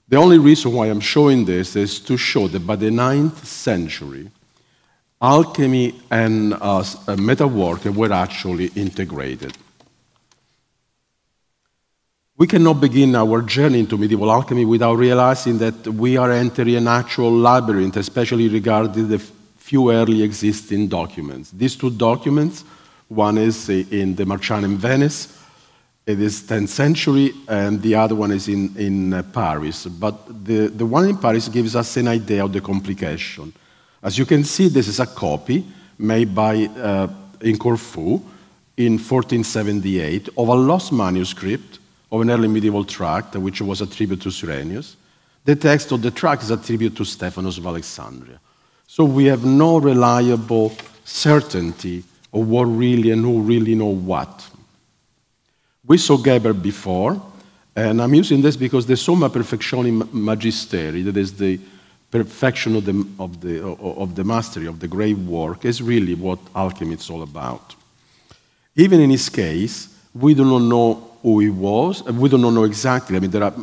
The only reason why I'm showing this is to show that by the 9th century, alchemy and metalworking were actually integrated. We cannot begin our journey into medieval alchemy without realizing that we are entering a natural labyrinth, especially regarding the few early existing documents. These 2 documents, one is in the Marciana in Venice, it is 10th century, and the other one is in Paris. But the one in Paris gives us an idea of the complication. As you can see, this is a copy made in Corfu in 1478 of a lost manuscript of an early medieval tract, which was a tribute to Cyrenius. The text of the tract is a tribute to Stephanos of Alexandria. So we have no reliable certainty of what really and who really know what. We saw Geber before, and I'm using this because the Summa Perfectioni Magisteri, that is the perfection of the mastery of the great work, is really what alchemy is all about. Even in his case, we do not know who he was, and we do not know exactly. I mean, there are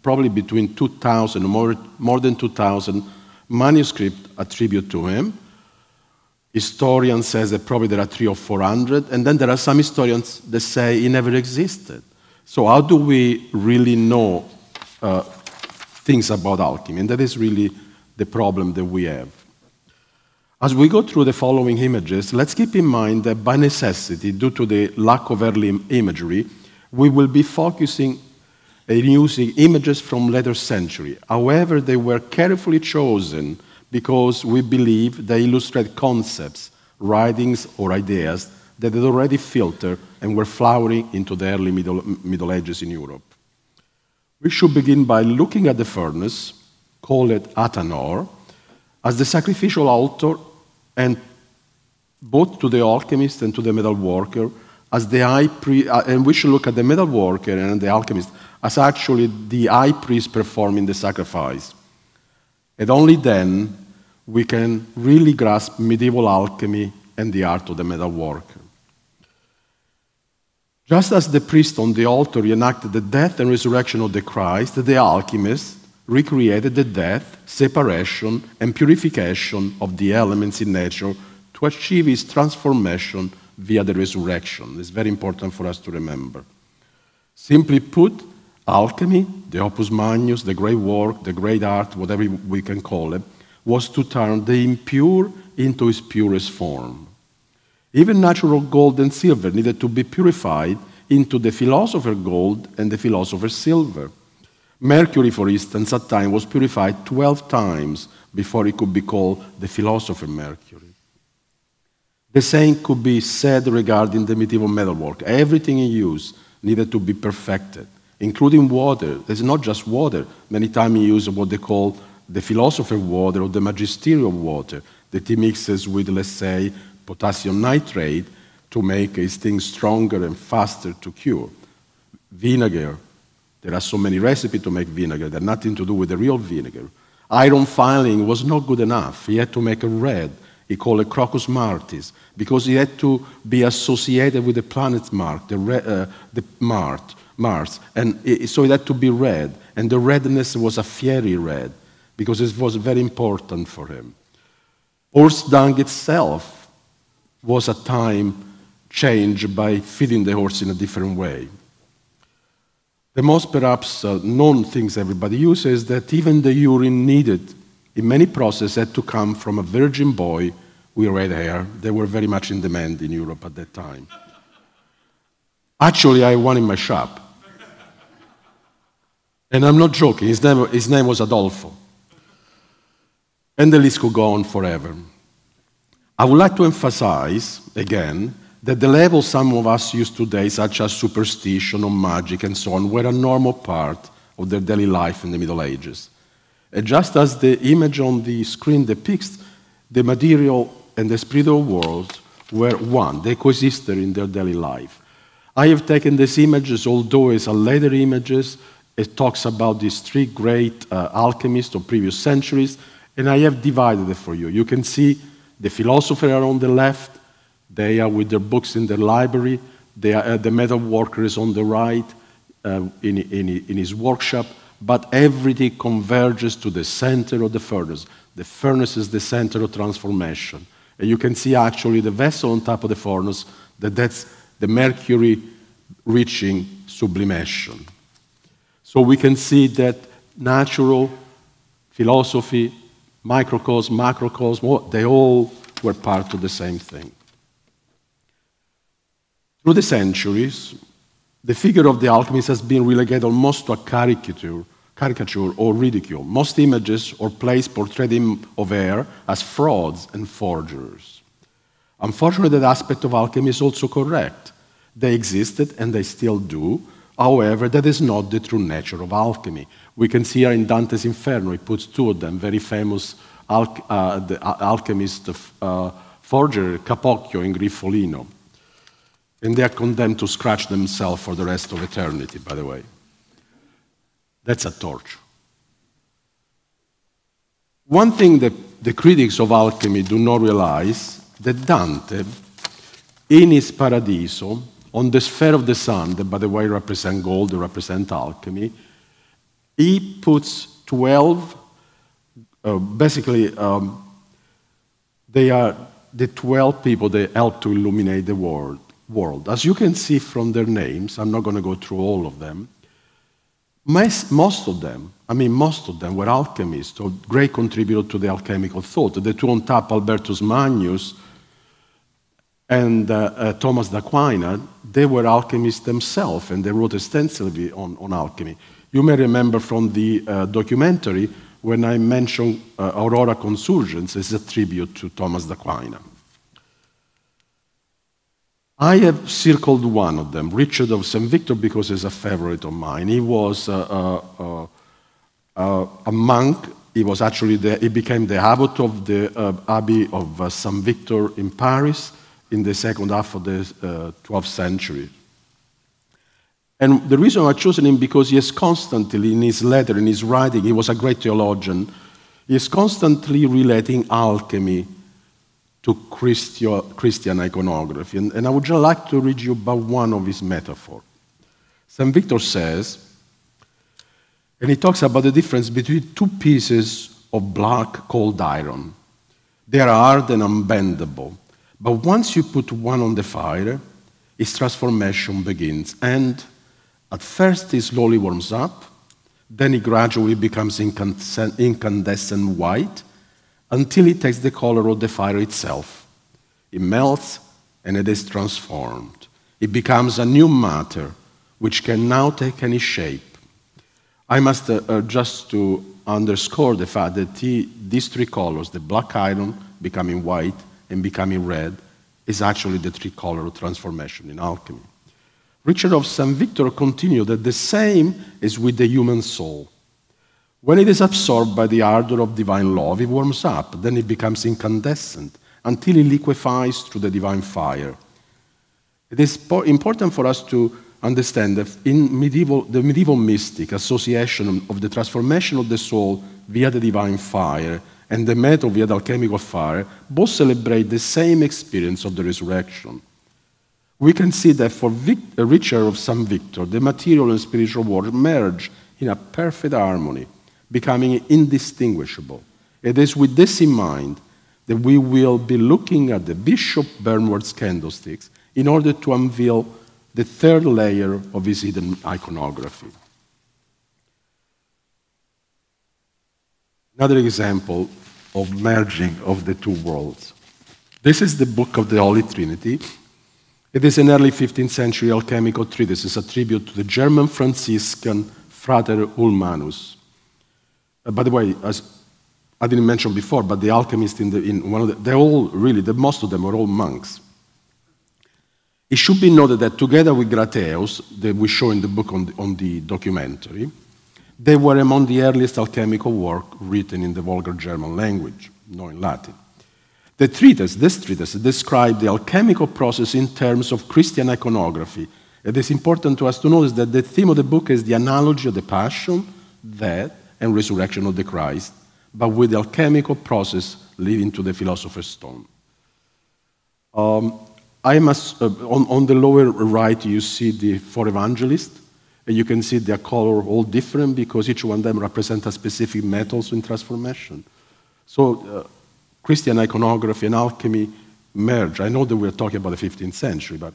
probably between 2,000 or more than 2,000 manuscripts attributed to him. Historians say that probably there are 300 or 400, and then there are some historians that say he never existed. So how do we really know things about alchemy? And that is really the problem that we have. As we go through the following images, let's keep in mind that by necessity, due to the lack of early imagery, we will be focusing and using images from later century. However, they were carefully chosen because we believe they illustrate concepts, writings, or ideas that had already filtered and were flowering into the early Middle Ages in Europe. We should begin by looking at the furnace, called Atanor, as the sacrificial altar, and both to the alchemist and to the metal worker, as the high priest, and we should look at the metal worker and the alchemist as actually the high priest performing the sacrifice. And only then we can really grasp medieval alchemy and the art of the metal worker. Just as the priest on the altar reenacted the death and resurrection of the Christ, the alchemist recreated the death, separation, and purification of the elements in nature to achieve his transformation via the resurrection. It's very important for us to remember. Simply put, alchemy, the opus magnus, the great work, the great art, whatever we can call it, was to turn the impure into its purest form. Even natural gold and silver needed to be purified into the philosopher's gold and the philosopher's silver. Mercury, for instance, at times was purified 12 times before it could be called the philosopher Mercury. The same could be said regarding the medieval metalwork. Everything in use needed to be perfected, including water. There's not just water. Many times he used what they call the philosopher water or the magisterial water that he mixes with, let's say, potassium nitrate to make his thing stronger and faster to cure. Vinegar. There are so many recipes to make vinegar. They have nothing to do with the real vinegar. Iron filing was not good enough. He had to make a red. He called it Crocus Martis because he had to be associated with the planet Mars. And so it had to be red. And the redness was a fiery red because it was very important for him. Horse dung itself was at time changed by feeding the horse in a different way. The most perhaps known things everybody uses is that even the urine needed in many processes had to come from a virgin boy with red hair. They were very much in demand in Europe at that time. Actually, I have one in my shop. And I'm not joking. His name was Adolfo. And the list could go on forever. I would like to emphasize, again, that the labels some of us use today, such as superstition or magic and so on, were a normal part of their daily life in the Middle Ages. And just as the image on the screen depicts, the material and the spiritual worlds were one. They coexisted in their daily life. I have taken these images, although it's a later images, it talks about these three great alchemists of previous centuries, and I have divided it for you. You can see the philosophers are on the left. They are with their books in their library. They are the metal workers on the right in his workshop. But everything converges to the center of the furnace. The furnace is the center of transformation. And you can see actually the vessel on top of the furnace, that's the mercury reaching sublimation. So we can see that natural, philosophy, microcosm, macrocosm, they all were part of the same thing. Through the centuries, the figure of the alchemist has been relegated almost to a caricature or ridicule. Most images or plays portrayed him of air as frauds and forgers. Unfortunately, that aspect of alchemy is also correct. They existed and they still do. However, that is not the true nature of alchemy. We can see here in Dante's Inferno, he puts two of them, very famous the alchemist forger Capocchio and Grifolino. And they are condemned to scratch themselves for the rest of eternity, by the way. That's a torch. One thing that the critics of alchemy do not realize, that Dante, in his Paradiso, on the sphere of the sun, that by the way represent gold, represent alchemy, he puts 12, they are the 12 people that help to illuminate the world. As you can see from their names, I'm not going to go through all of them, most of them were alchemists, or great contributors to the alchemical thought. The two on top, Albertus Magnus and Thomas d'Aquina, they were alchemists themselves, and they wrote extensively on alchemy. You may remember from the documentary when I mentioned Aurora Consurgens as a tribute to Thomas d'Aquina. I have circled one of them, Richard of St. Victor, because he's a favorite of mine. He was a monk. He was actually he became the abbot of the Abbey of St. Victor in Paris in the second half of the 12th century. And the reason I chosen him because he is constantly, in his letter, in his writing, he was a great theologian, he is constantly relating alchemy to Christian iconography. And I would just like to read you about one of his metaphors. St. Victor says, and he talks about the difference between two pieces of black cold iron. They are hard and unbendable, but once you put one on the fire, its transformation begins. And at first it slowly warms up, then it gradually becomes incandescent white, until it takes the color of the fire itself. It melts and it is transformed. It becomes a new matter which can now take any shape. I must just to underscore the fact that these three colors, the black iron becoming white and becoming red, is actually the tricolor transformation in alchemy. Richard of St. Victor continued that the same is with the human soul. When it is absorbed by the ardor of divine love, it warms up, then it becomes incandescent, until it liquefies through the divine fire. It is important for us to understand that in the medieval mystic association of the transformation of the soul via the divine fire and the metal via the alchemical fire both celebrate the same experience of the resurrection. We can see that for Richard of St. Victor, the material and spiritual world merge in a perfect harmony, becoming indistinguishable. It is with this in mind that we will be looking at the Bishop Bernward's candlesticks in order to unveil the third layer of his hidden iconography. Another example of merging of the two worlds. This is the Book of the Holy Trinity. It is an early 15th century alchemical treatise. It's a tribute to the German Franciscan Frater Ulmanus. By the way, as I didn't mention before, but the alchemists most of them were all monks. It should be noted that together with Grateus, that we show in the book on the documentary, they were among the earliest alchemical work written in the vulgar German language, not in Latin. This treatise described the alchemical process in terms of Christian iconography. It is important to us to notice that the theme of the book is the analogy of the passion, death, and resurrection of the Christ, but with the alchemical process leading to the philosopher's stone. On the lower right, you see the four evangelists. And you can see their color all different because each one of them represents a specific metals in transformation. So Christian iconography and alchemy merge. I know that we're talking about the 15th century, but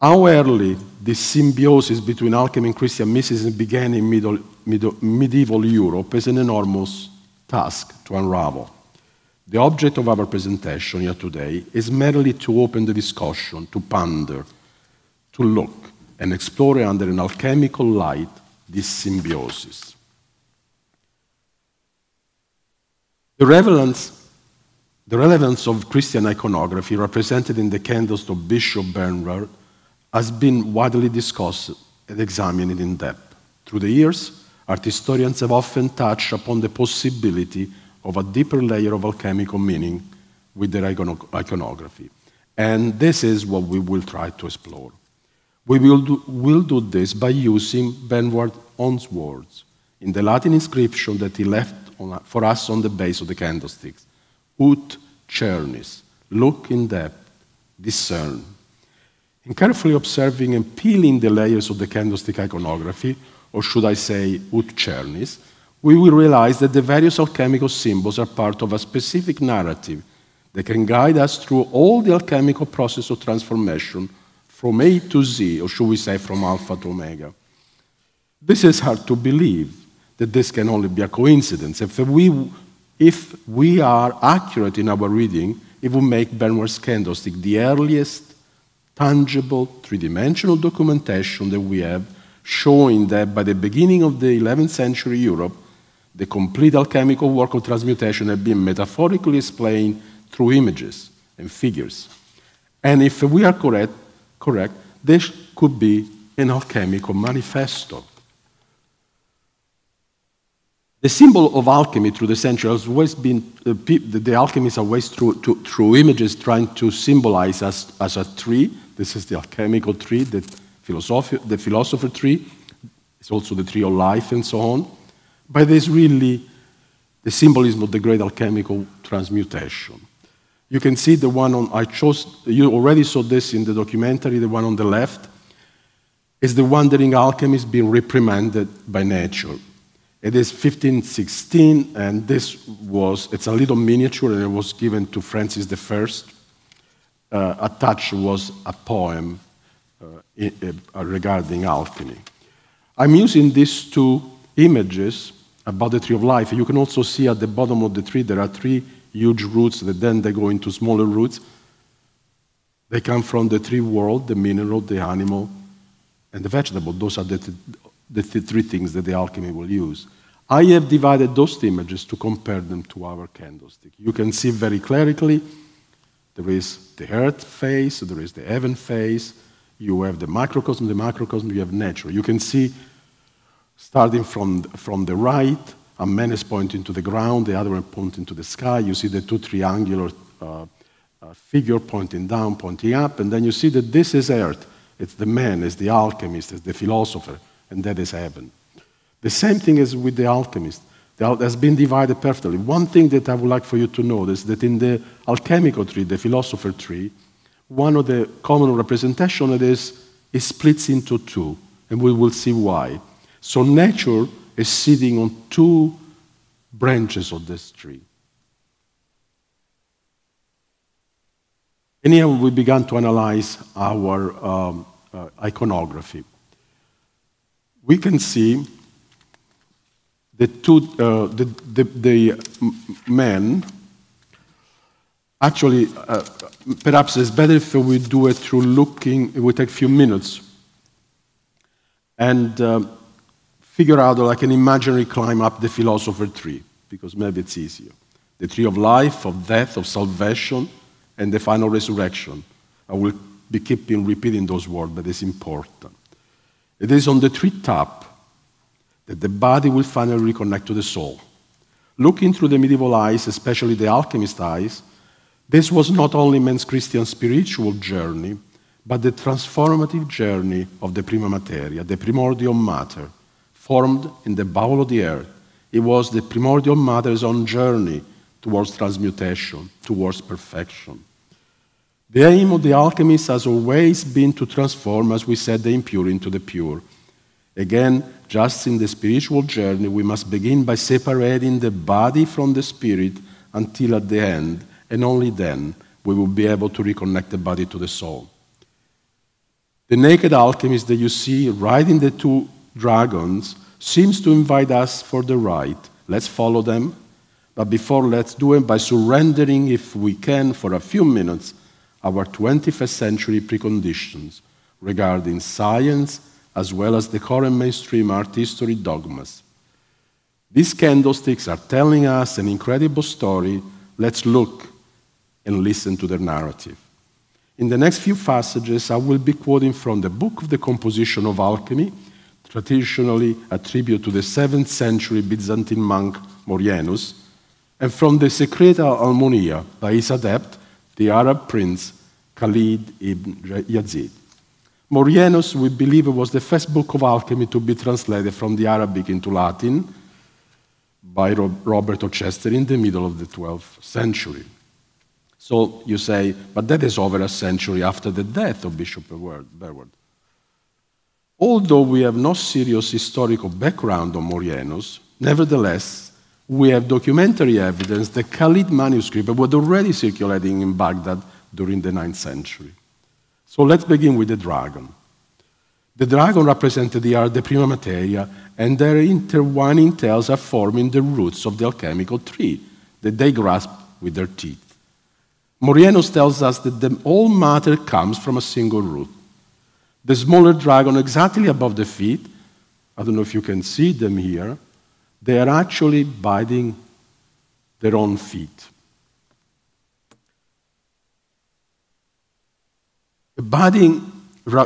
how early this symbiosis between alchemy and Christian mysticism began in medieval Europe is an enormous task to unravel. The object of our presentation here today is merely to open the discussion, to ponder, to look, and explore under an alchemical light this symbiosis. The relevance of Christian iconography represented in the candles of Bishop Bernward has been widely discussed and examined in depth. Through the years, art historians have often touched upon the possibility of a deeper layer of alchemical meaning with their iconography. And this is what we will try to explore. We will do this by using Bernward's own words in the Latin inscription that he left for us on the base of the candlesticks. Ut cernis, look in depth, discern. In carefully observing and peeling the layers of the candlestick iconography, or should I say ut cernis, we will realize that the various alchemical symbols are part of a specific narrative that can guide us through all the alchemical process of transformation from A to Z, or should we say from alpha to omega. This is hard to believe, that this can only be a coincidence. If we are accurate in our reading, it will make Bernward's candlestick the earliest tangible, three-dimensional documentation that we have, showing that by the beginning of the 11th century Europe, the complete alchemical work of transmutation had been metaphorically explained through images and figures. And if we are correct, this could be an alchemical manifesto. The symbol of alchemy through the centuries has always been, the alchemists are always through images trying to symbolize us as a tree. This is the alchemical tree, the philosopher tree. It's also the tree of life and so on. But there's really the symbolism of the great alchemical transmutation. You can see the one you already saw this in the documentary, the one on the left, is the wandering alchemist being reprimanded by nature. It is 1516, and it's a little miniature, and it was given to Francis I. Attached was a poem regarding alchemy. I'm using these two images about the tree of life. You can also see at the bottom of the tree there are three huge roots that then they go into smaller roots. They come from the tree world, the mineral, the animal, and the vegetable. Those are the three things that the alchemy will use. I have divided those images to compare them to our candlestick. You can see very clearly There is the earth phase, there is the heaven phase, you have the macrocosm, you have nature. You can see, starting from the right, a man is pointing to the ground, the other one pointing to the sky. You see the two triangular figure pointing down, pointing up, and then you see that this is earth. It's the man, it's the alchemist, it's the philosopher, and that is heaven. The same thing is with the alchemist. It has been divided perfectly. One thing that I would like for you to notice, that in the alchemical tree, the philosopher tree, one of the common representations is it splits into two, and we will see why. So nature is sitting on two branches of this tree. And here we began to analyze our iconography. We can see the man. Actually, perhaps it's better if we do it through looking. It will take a few minutes and figure out like an imaginary climb up the philosopher tree, because maybe it's easier. The tree of life, of death, of salvation, and the final resurrection. I will be keeping repeating those words, but it's important. It is on the treetop that the body will finally reconnect to the soul. Looking through the medieval eyes, especially the alchemist eyes, this was not only man's Christian spiritual journey, but the transformative journey of the prima materia, the primordial matter, formed in the bowel of the earth. It was the primordial matter's own journey towards transmutation, towards perfection. The aim of the alchemist has always been to transform, as we said, the impure into the pure. Again, just in the spiritual journey, we must begin by separating the body from the spirit until at the end, and only then, we will be able to reconnect the body to the soul. The naked alchemist that you see riding the two dragons seems to invite us for the ride. Let's follow them. But before, let's do it by surrendering, if we can, for a few minutes, our 21st century preconditions regarding science as well as the current mainstream art history dogmas. These candlesticks are telling us an incredible story. Let's look and listen to their narrative. In the next few passages, I will be quoting from the Book of the Composition of Alchemy, traditionally attributed to the 7th century Byzantine monk Morienus, and from the Secreta Almonia by his adept, the Arab prince Khalid ibn Yazid. Morienus, we believe, was the first book of alchemy to be translated from the Arabic into Latin by Roberto Chester in the middle of the 12th century. So you say, but that is over a century after the death of Bishop Berward. Although we have no serious historical background on Morienus, nevertheless, we have documentary evidence that Khalid manuscript was already circulating in Baghdad during the 9th century. So let's begin with the dragon. The dragon represented the art, the prima materia, and their intertwining tails are forming the roots of the alchemical tree that they grasp with their teeth. Morienus tells us that all matter comes from a single root. The smaller dragon exactly above the feet, I don't know if you can see them here, they are actually biting their own feet. The biting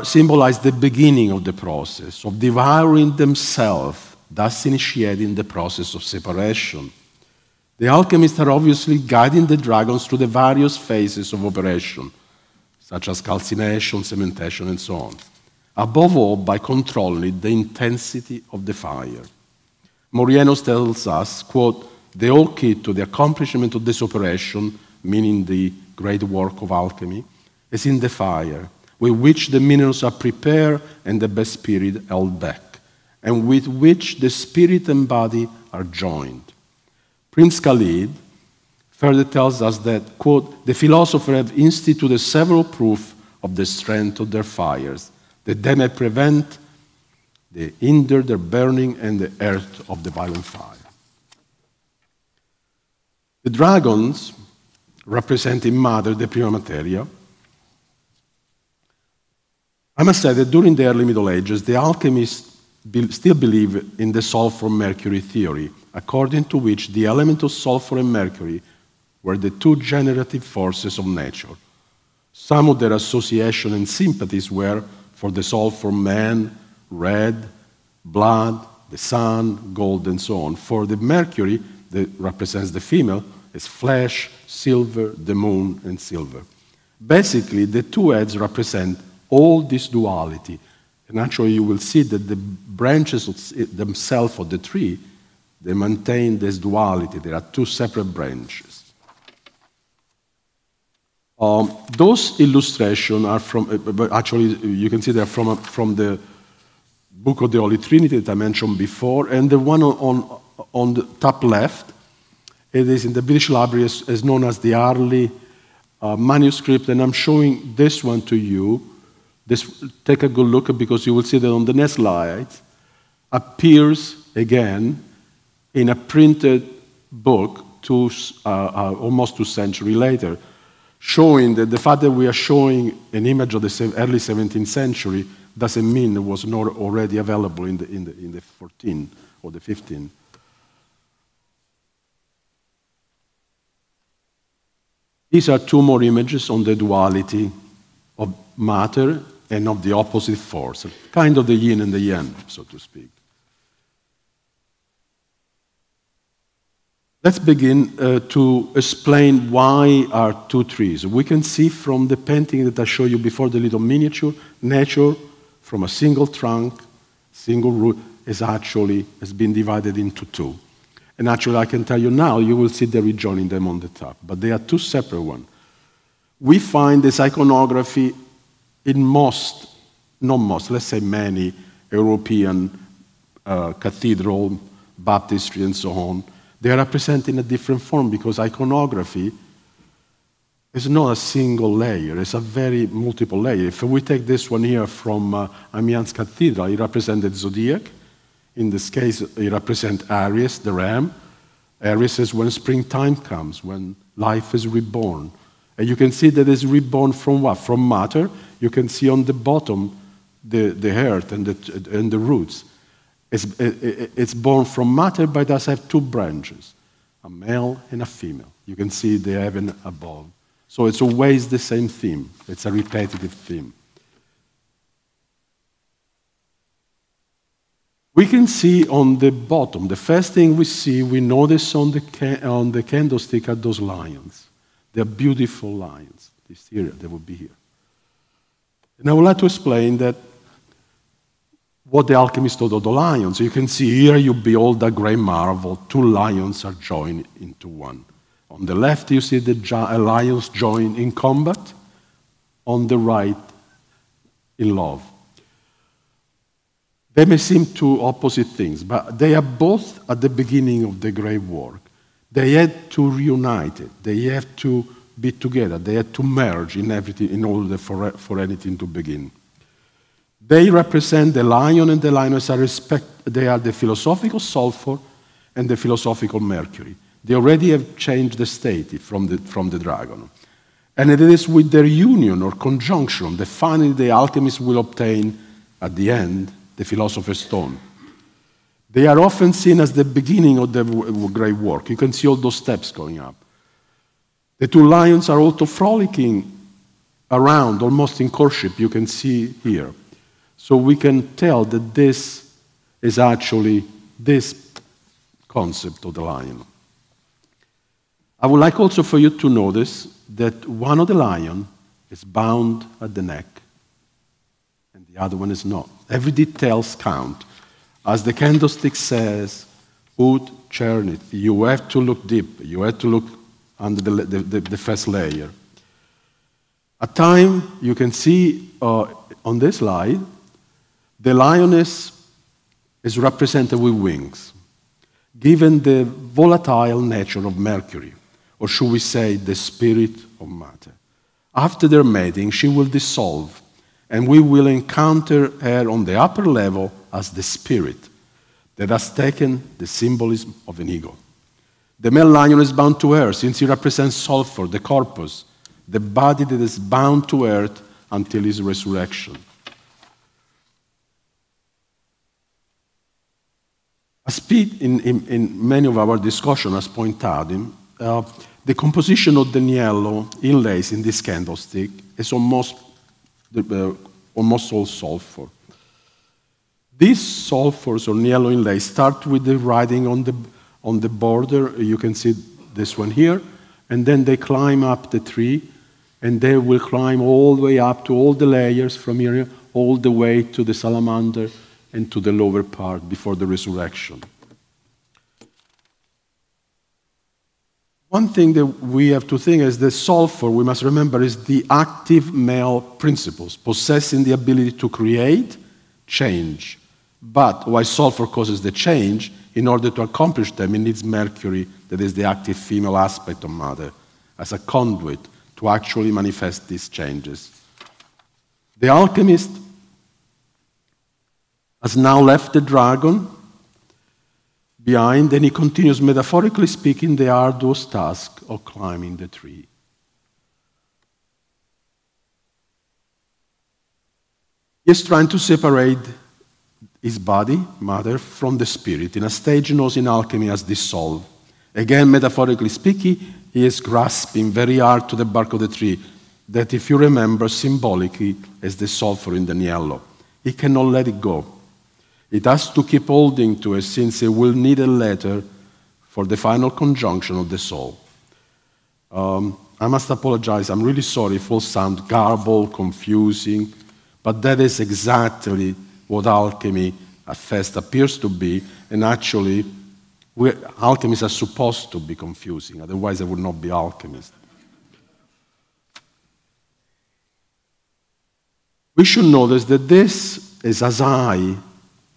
symbolizes the beginning of the process of devouring themselves, thus initiating the process of separation. The alchemists are obviously guiding the dragons through the various phases of operation, such as calcination, cementation, and so on. Above all, by controlling the intensity of the fire. Morienus tells us, quote, the whole key to the accomplishment of this operation, meaning the great work of alchemy, is in the fire, with which the minerals are prepared and the best spirit held back, and with which the spirit and body are joined. Prince Khalid further tells us that, quote, the philosophers have instituted several proofs of the strength of their fires, that they may prevent, they hinder their burning and the earth of the violent fire. The dragons, representing matter, the prima materia, I must say that during the early Middle Ages, the alchemists still believe in the sulfur-mercury theory, according to which the element of sulfur and mercury were the two generative forces of nature. Some of their association and sympathies were for the sulfur man, red, blood, the sun, gold, and so on. For the Mercury, that represents the female, is flesh, silver, the moon, and silver. Basically, the two heads represent all this duality. And actually, you will see that the branches themselves of the tree, they maintain this duality. There are two separate branches. Those illustrations are from, actually, you can see they're from the Book of the Holy Trinity that I mentioned before, and the one on the top left, it is in the British Library as known as the Harley manuscript, and I'm showing this one to you. Take a good look, because you will see that on the next slide appears again in a printed book almost 2 centuries later, showing that the fact that we are showing an image of the early 17th century doesn't mean it was not already available in the 14th or the 15th. These are two more images on the duality of matter and of the opposite force, kind of the yin and the yang, so to speak. Let's begin to explain why are two trees. We can see from the painting that I showed you before, the little miniature, nature from a single trunk, single root, has been divided into two. And actually, I can tell you now, you will see the rejoining them on the top. But they are two separate ones. We find this iconography in let's say many European cathedral, baptistry, and so on. They are represented in a different form, because iconography is not a single layer, it's a very multiple layer. If we take this one here from Amiens Cathedral, it represents the zodiac. In this case, it represents Aries, the ram. Aries is when springtime comes, when life is reborn. And you can see that it's reborn from what? From matter. You can see on the bottom the earth and the roots. It's born from matter, but it does have two branches, a male and a female. You can see the heaven above. So it's always the same theme. It's a repetitive theme. We can see on the bottom, the first thing we notice on the candlestick are those lions. They're beautiful lions. They will be here. And I would like to explain that what the alchemist thought of the lions. So you can see here, you behold a great marvel. Two lions are joined into one. On the left, you see the lions joined in combat. On the right, in love. They may seem two opposite things, but they are both at the beginning of the great work. They had to reunite it. They have to be together. They had to merge in everything in order for anything to begin. They represent the lion and the lioness. They are the philosophical sulfur and the philosophical Mercury. They already have changed the state from the dragon. And it is with their union or conjunction that finally the alchemist will obtain, at the end, the philosopher's stone. They are often seen as the beginning of the great work. You can see all those steps going up. The two lions are also frolicking around, almost in courtship, you can see here. So we can tell that this is actually this concept of the lion. I would like also for you to notice that one of the lions is bound at the neck and the other one is not. Every details count. As the candlestick says, Ut cernit, you have to look deep, you have to look under the first layer. At time, you can see on this slide, the lioness is represented with wings, given the volatile nature of Mercury, or should we say the spirit of matter. After their mating, she will dissolve, and we will encounter her on the upper level as the spirit that has taken the symbolism of an eagle. The male lion is bound to earth, since he represents sulfur, the corpus, the body that is bound to earth until his resurrection. As Pete, in many of our discussions, has pointed out, the composition of the niello inlays in this candlestick is almost all sulfur. These sulfurs or niello inlays start with the writing on the border. You can see this one here, and then they climb up the tree, and they will climb all the way up to all the layers from here, all the way to the salamander and to the lower part before the resurrection. One thing that we have to think is that sulfur, we must remember, is the active male principles, possessing the ability to create, change. But while sulfur causes the change, in order to accomplish them, it needs mercury, that is the active female aspect of matter, as a conduit to actually manifest these changes. The alchemist has now left the dragon behind, and he continues, metaphorically speaking, the arduous task of climbing the tree. He is trying to separate his body, matter, from the spirit, in a stage known in alchemy as dissolve. Again, metaphorically speaking, he is grasping very hard to the bark of the tree, that, if you remember, symbolically is the sulfur in the niello. He cannot let it go. It has to keep holding to it, since it will need it later for the final conjunction of the soul. I must apologize. I'm really sorry if it will sound garbled, confusing, but that is exactly what alchemy at first appears to be, and actually alchemists are supposed to be confusing, otherwise they would not be alchemists. We should notice that this is as high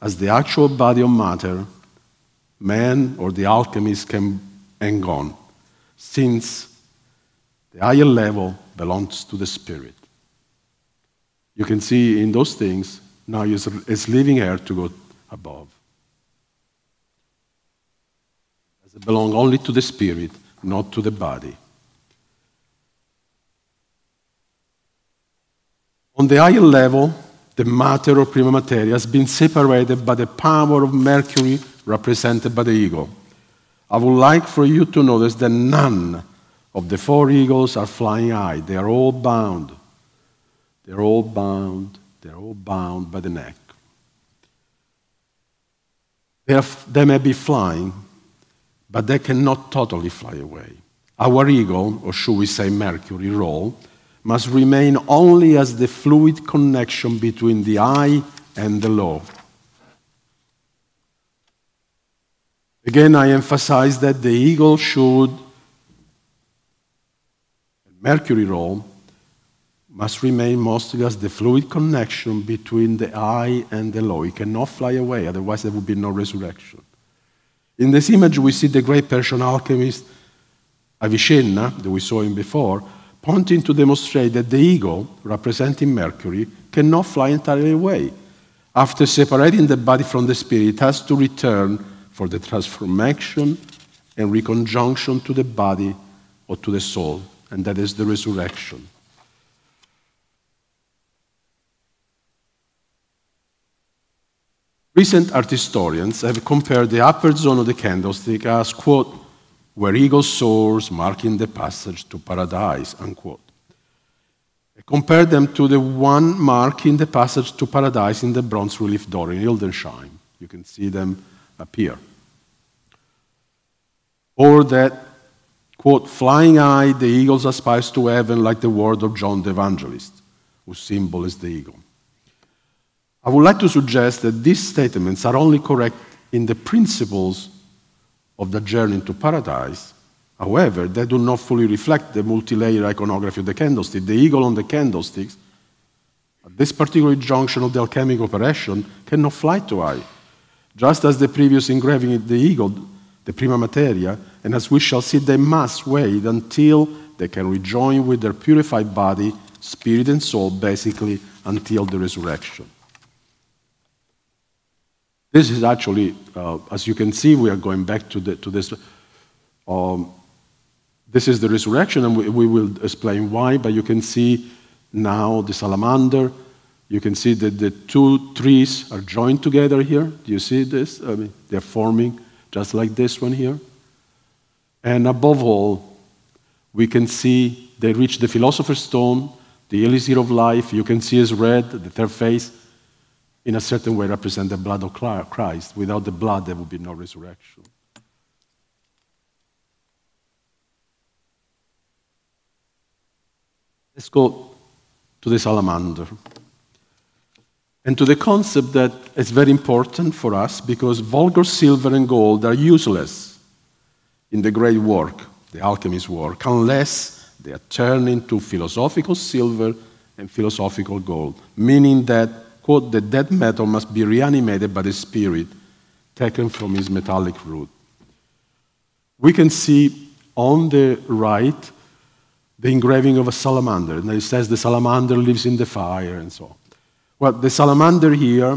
as the actual body of matter, man or the alchemist can hang on, since the higher level belongs to the spirit. You can see in those things, now it's leaving here to go above. It belongs only to the spirit, not to the body. On the higher level, the matter or prima materia has been separated by the power of Mercury, represented by the eagle. I would like for you to notice that none of the four eagles are flying high. They are all bound. They're all bound. They're all bound by the neck. They may be flying, but they cannot totally fly away. Our eagle, or should we say Mercury, role, must remain only as the fluid connection between the high and the low. Again, I emphasize that the eagle should, Mercury role, must remain mostly as the fluid connection between the high and the low. It cannot fly away, otherwise there would be no resurrection. In this image, we see the great Persian alchemist Avicenna, that we saw him before, pointing to demonstrate that the eagle, representing Mercury, cannot fly entirely away. After separating the body from the spirit, it has to return for the transformation and reconjunction to the body or to the soul, and that is the resurrection. Recent art historians have compared the upper zone of the candlestick as, quote, where eagle soars, marking the passage to paradise, unquote. They compared them to the one marking the passage to paradise in the bronze relief door in Hildesheim. You can see them appear. Or that, quote, flying high, the eagles aspires to heaven like the word of John the Evangelist, whose symbol is the eagle. I would like to suggest that these statements are only correct in the principles of the journey to paradise. However, they do not fully reflect the multi-layer iconography of the candlestick. The eagle on the candlesticks, at this particular junction of the alchemic operation, cannot fly too high. Just as the previous engraving of the eagle, the prima materia, and as we shall see, they must wait until they can rejoin with their purified body, spirit and soul, basically until the resurrection. This is actually, as you can see, we are going back to this. This is the resurrection, and we will explain why, but you can see now the salamander. You can see that the two trees are joined together here. Do you see this? I mean, they're forming just like this one here. And above all, we can see they reach the Philosopher's Stone, the elixir of life. You can see as red, the third phase, in a certain way represent the blood of Christ. Without the blood, there would be no resurrection. Let's go to the salamander and to the concept that is very important for us because vulgar silver and gold are useless in the great work, the alchemist's work, unless they are turned into philosophical silver and philosophical gold, meaning that, quote, the dead metal must be reanimated by the spirit taken from his metallic root. We can see on the right the engraving of a salamander, and it says the salamander lives in the fire and so on. Well, the salamander here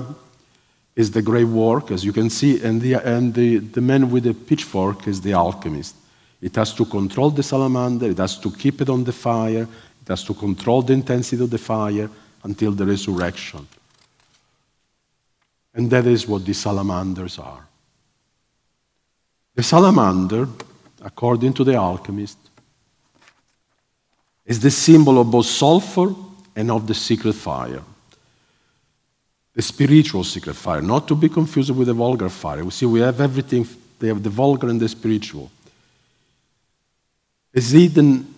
is the great work, as you can see, and the man with the pitchfork is the alchemist. It has to control the salamander, it has to keep it on the fire, it has to control the intensity of the fire until the resurrection. And that is what the salamanders are. The salamander, according to the alchemist, is the symbol of both sulfur and of the secret fire. The spiritual secret fire, not to be confused with the vulgar fire. We see we have everything, they have the vulgar and the spiritual. It's hidden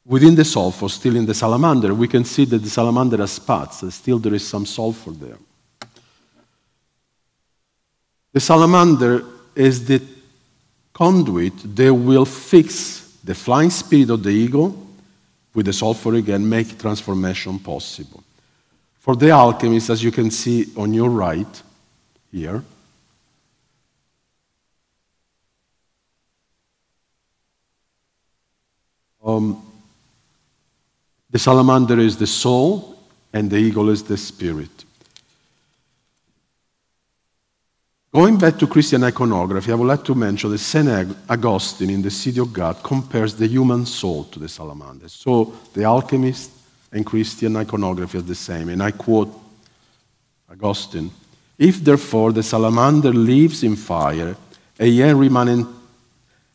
within the sulfur, still in the salamander. We can see that the salamander has spots, and still there is some sulfur there. The salamander is the conduit that will fix the flying spirit of the ego with the sulfur again, make transformation possible. For the alchemist, as you can see on your right here, the salamander is the soul and the eagle is the spirit. Going back to Christian iconography, I would like to mention that St. Augustine in The City of God compares the human soul to the salamander. So the alchemist and Christian iconography are the same. And I quote Augustine, "If therefore the salamander lives in fire and yet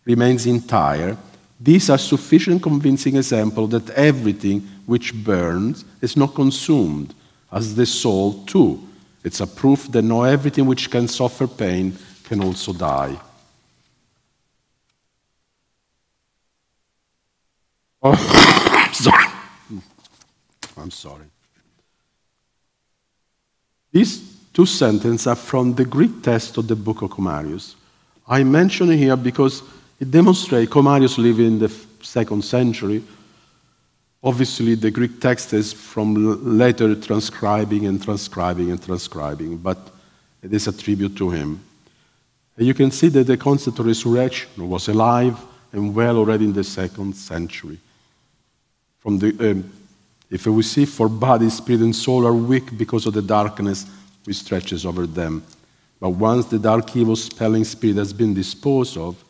remains entire, these are sufficient convincing examples that everything which burns is not consumed, as the soul too. It's a proof that not everything which can suffer pain can also die." Oh, sorry. I'm sorry. These two sentences are from the Greek text of the Book of Comarius. I mention it here because it demonstrates Comarius lived in the 2nd century. Obviously, the Greek text is from later transcribing, but it is a tribute to him. And you can see that the concept of resurrection was alive and well already in the 2nd century. If we see, for body, spirit, and soul are weak because of the darkness which stretches over them. But once the dark, evil, spelling spirit has been disposed of,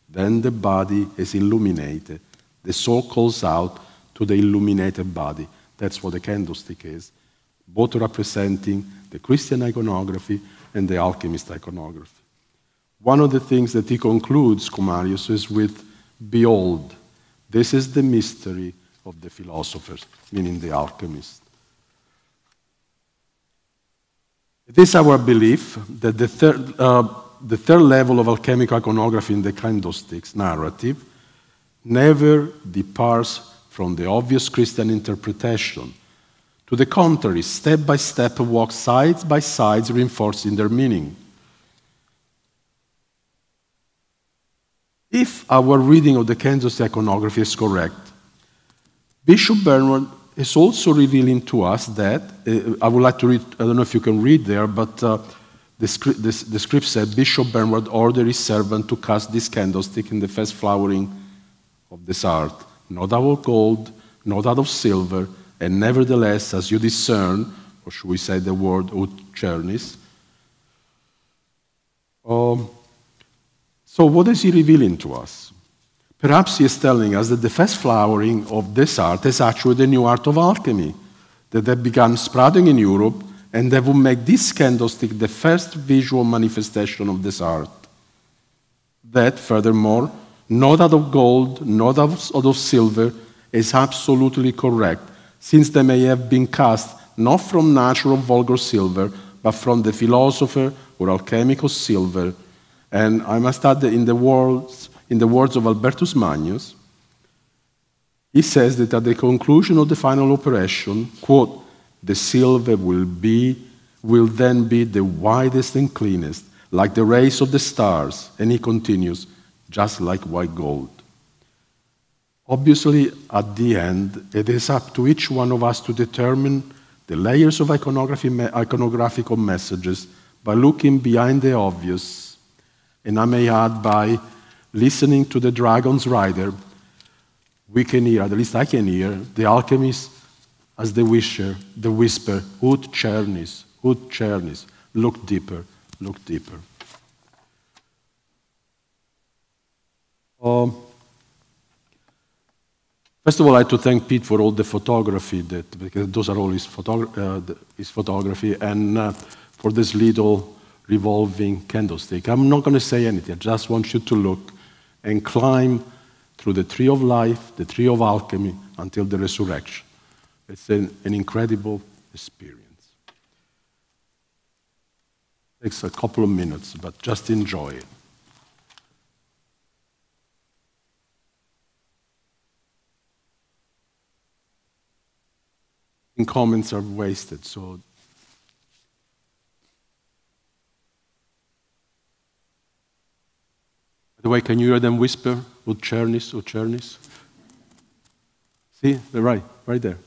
then the body is illuminated. The soul calls out to the illuminated body. That's what the candlestick is, both representing the Christian iconography and the alchemist iconography. One of the things that he concludes, Comarius, is with, "Behold, this is the mystery of the philosophers," meaning the alchemist. It is our belief that the third level of alchemical iconography in the candlesticks narrative never departs from the obvious Christian interpretation. To the contrary, step by step walk side by side, reinforcing their meaning. If our reading of the candlestick iconography is correct, Bishop Bernard is also revealing to us that, I would like to read, I don't know if you can read there, but the script said, "Bishop Bernard ordered his servant to cast this candlestick in the first flowering of this art, not out of gold, not out of silver, and nevertheless, as you discern," or should we say the word "utchernis." So what is he revealing to us? Perhaps he is telling us that the first flowering of this art is actually the new art of alchemy, that had begun sprouting in Europe, and that would make this candlestick the first visual manifestation of this art. that, furthermore, not out of gold, not out of silver, is absolutely correct, since they may have been cast not from natural vulgar silver, but from the philosopher or alchemical silver. And I must add that in the words of Albertus Magnus, he says that at the conclusion of the final operation, quote, the silver will then be the widest and cleanest, like the rays of the stars, and he continues, just like white gold. Obviously, at the end, it is up to each one of us to determine the layers of iconographical messages by looking behind the obvious, and I may add by listening to the Dragon's Rider, we can hear, at least I can hear, the alchemist as the whisper, ut cernis, look deeper, look deeper. First of all, I like to thank Pete for all the photography, because those are all his photography, and for this little revolving candlestick. I'm not going to say anything. I just want you to look and climb through the tree of life, the tree of alchemy, until the resurrection. It's an incredible experience. It takes a couple of minutes, but just enjoy it. And comments are wasted, so by the way, can you hear them whisper? Ut cernis, ut cernis. See, they're right there.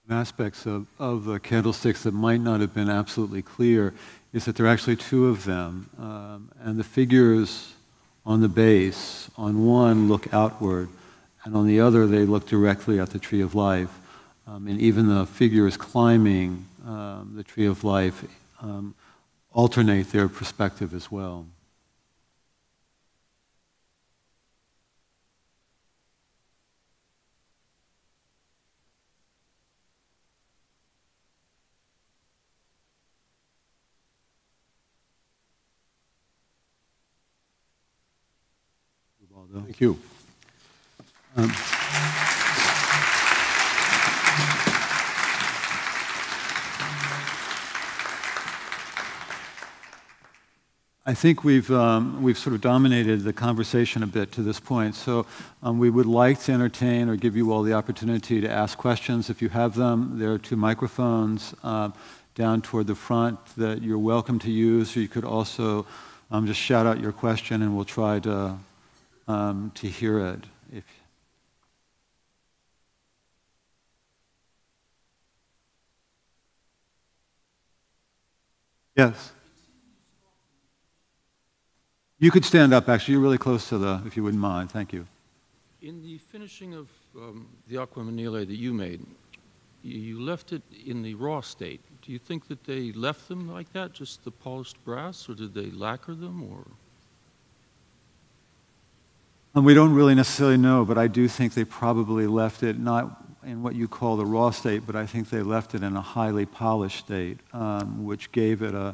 Aspects of the candlesticks that might not have been absolutely clear is that there are actually two of them, and the figures on the base, on one look outward, and on the other they look directly at the tree of life, and even the figures climbing the tree of life alternate their perspective as well. Thank you. I think we've sort of dominated the conversation a bit to this point, so we would like to entertain or give you all the opportunity to ask questions if you have them. There are two microphones down toward the front that you're welcome to use, or you could also just shout out your question and we'll try to hear it. Yes. You could stand up, actually. You're really close to if you wouldn't mind. Thank you. In the finishing of the Aqua Manila that you made, you left it in the raw state. Do you think that they left them like that, just the polished brass, or did they lacquer them, or? We don't really necessarily know, but I do think they probably left it not in what you call the raw state, but I think they left it in a highly polished state, which gave it a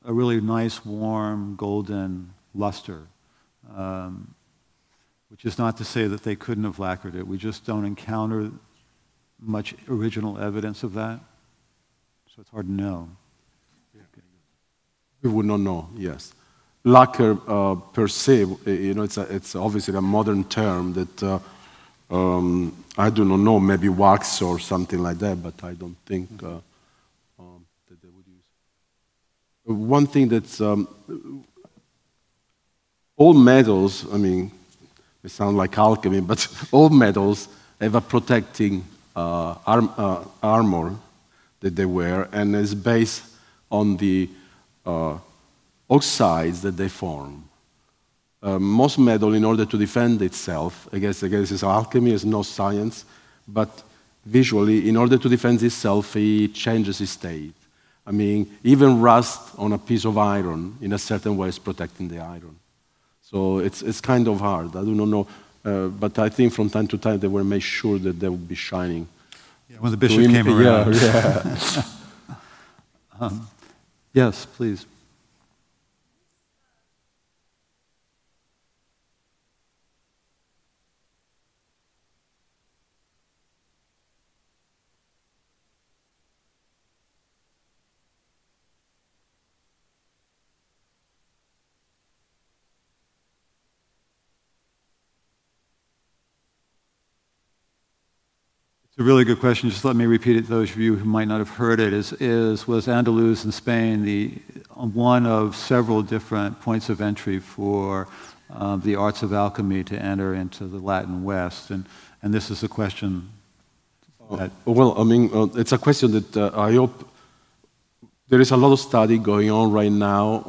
really nice, warm, golden luster, which is not to say that they couldn't have lacquered it. We just don't encounter much original evidence of that, so it's hard to know. We would not know, yes. Lacquer per se, it's obviously a modern term that I do not know, maybe wax or something like that, but I don't think that they would use. One thing that's all metals, I mean, they sound like alchemy, but all metals have a protecting armor that they wear, and is based on the oxides that they form. most metal, in order to defend itself against alchemy, is no science, but visually, in order to defend itself, it changes its state. I mean, even rust on a piece of iron, in a certain way, is protecting the iron. So it's kind of hard. I do not know, but I think from time to time they will make sure that they will be shining. Yeah, when the bishop came around. Yeah. Yes, please. It's a really good question. Just let me repeat it. Those of you who might not have heard it, was Andalus in Spain one of several different points of entry for the arts of alchemy to enter into the Latin West, and this is a question that. Well, I mean, it's a question that I hope there is a lot of study going on right now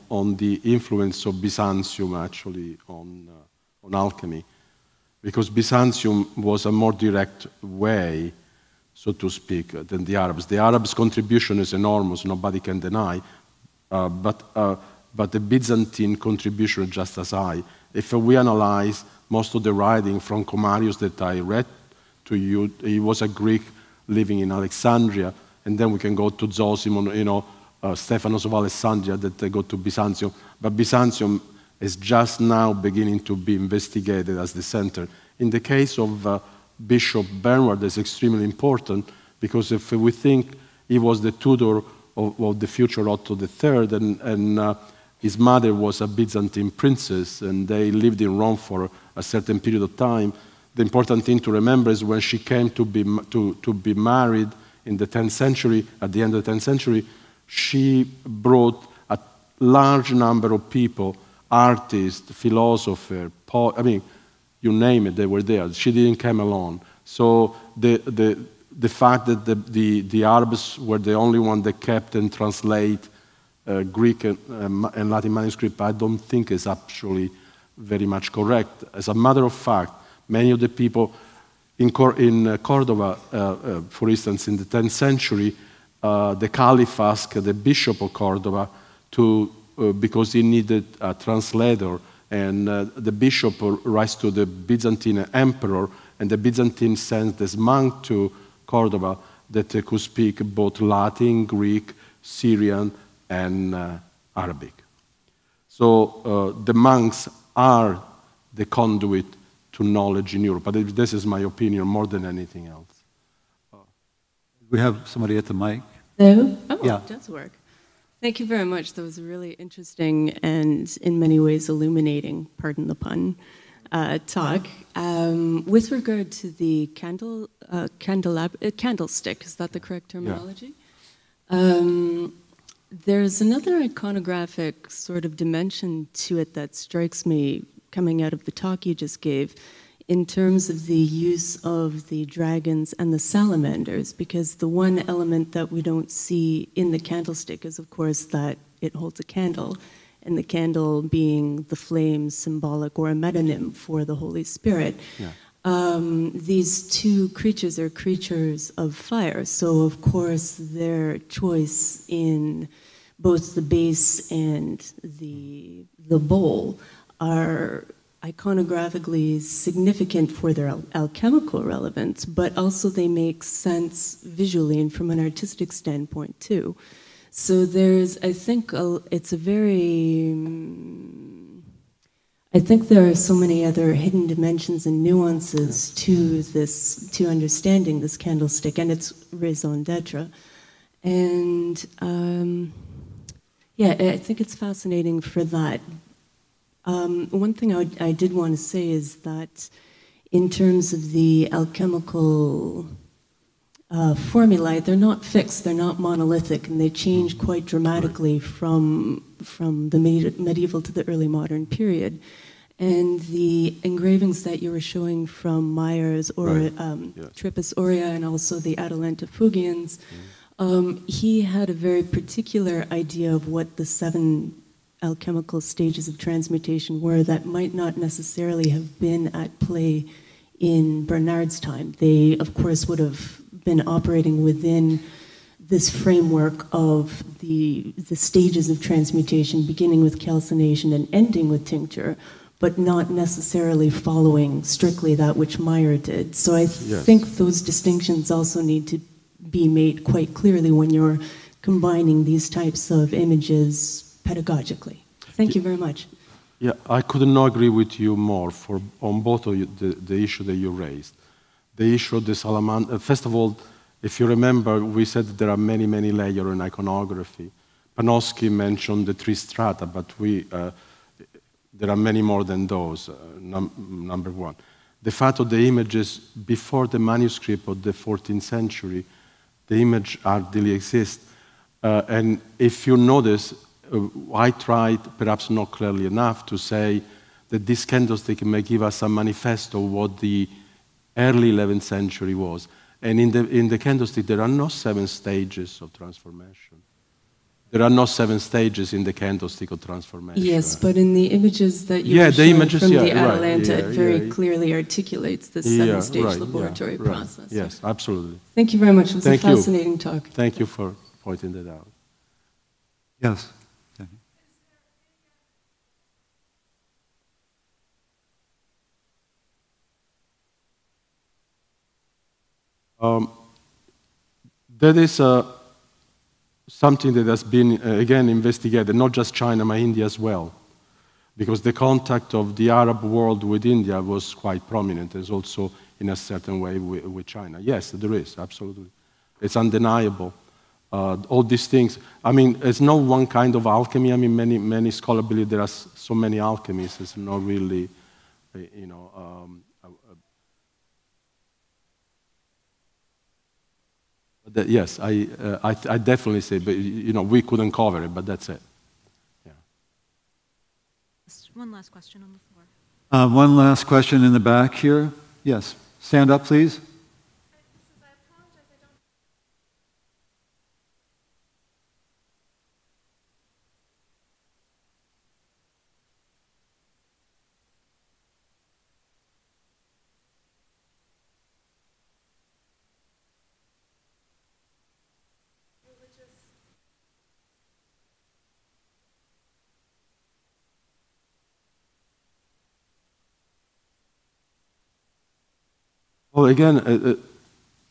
on the influence of Byzantium actually on alchemy. Because Byzantium was a more direct way, so to speak, than the Arabs. The Arabs' contribution is enormous, nobody can deny, but the Byzantine contribution is just as high. If we analyze most of the writing from Comarius that I read to you, he was a Greek living in Alexandria, and then we can go to Zosimon, Stephanos of Alexandria, that they go to Byzantium. But Byzantium is just now beginning to be investigated as the center. In the case of Bishop Bernward, it's extremely important because if we think he was the tutor of the future Otto III, and his mother was a Byzantine princess, and they lived in Rome for a certain period of time, the important thing to remember is when she came to be married in the 10th century, at the end of the 10th century, she brought a large number of people, artists, philosophers, poets, I mean, you name it, they were there. She didn't come alone. So the fact that the Arabs were the only one that kept and translate Greek and Latin manuscript, I don't think is actually very much correct. As a matter of fact, many of the people in Cordova, for instance, in the 10th century, the Caliph asked the Bishop of Cordova because he needed a translator, and the bishop writes to the Byzantine emperor, and the Byzantine sends this monk to Cordova that could speak both Latin, Greek, Syrian, and Arabic. So the monks are the conduit to knowledge in Europe, but this is my opinion more than anything else. We have somebody at the mic. Hello? Oh, yeah. It does work. Thank you very much. That was a really interesting and in many ways illuminating, pardon the pun, talk. With regard to the candlestick, is that the correct terminology? Yeah. There's another iconographic sort of dimension to it that strikes me coming out of the talk you just gave, in terms of the use of the dragons and the salamanders, because the one element that we don't see in the candlestick is, of course, that it holds a candle, and the candle being the flame symbolic or a metonym for the Holy Spirit. Yeah. These two creatures are creatures of fire, so of course their choice in both the base and the bowl are iconographically significant for their alchemical relevance, but also they make sense visually and from an artistic standpoint too. So there's, I think, I think there are so many other hidden dimensions and nuances to this, to understanding this candlestick and its raison d'etre. And yeah, I think it's fascinating for that. One thing I did want to say is that in terms of the alchemical formulae, they're not fixed, they're not monolithic, and they change quite dramatically from the medieval to the early modern period. And the engravings that you were showing from Myers, or Tripus Aurea, and also the Atalanta Fugians, he had a very particular idea of what the seven alchemical stages of transmutation were that might not necessarily have been at play in Bernard's time. They, of course, would have been operating within this framework of the stages of transmutation, beginning with calcination and ending with tincture, but not necessarily following strictly that which Meyer did. So I think those distinctions also need to be made quite clearly when you're combining these types of images pedagogically. Thank you very much. Yeah, I couldn't agree with you more on both of you, the issue that you raised. The issue of the salamander, first of all, if you remember, we said that there are many, many layers in iconography. Panofsky mentioned the 3 strata, but there are many more than those, number one. The fact of the images before the manuscript of the 14th century, the image hardly exists. And if you notice, I tried, perhaps not clearly enough, to say that this candlestick may give us a manifesto of what the early 11th century was. And in the candlestick, there are no 7 stages of transformation. There are no 7 stages in the candlestick of transformation. Yes, but in the images that you were showing from the Atalanta, it very clearly articulates this 7-stage laboratory process. Yes, absolutely. Thank you very much. It was a fascinating talk. Thank you for pointing that out. Yes. That is something that has been, again, investigated, not just China, but India as well, because the contact of the Arab world with India was quite prominent, as also in a certain way with China. Yes, there is, absolutely. It's undeniable. All these things, I mean, there's no one kind of alchemy. I mean, many scholars believe there are so many alchemies. It's not really, you know, yes, I definitely say, but you know, we couldn't cover it, but that's it. Yeah. Just one last question on the floor. One last question in the back here. Yes, stand up, please. Well, again,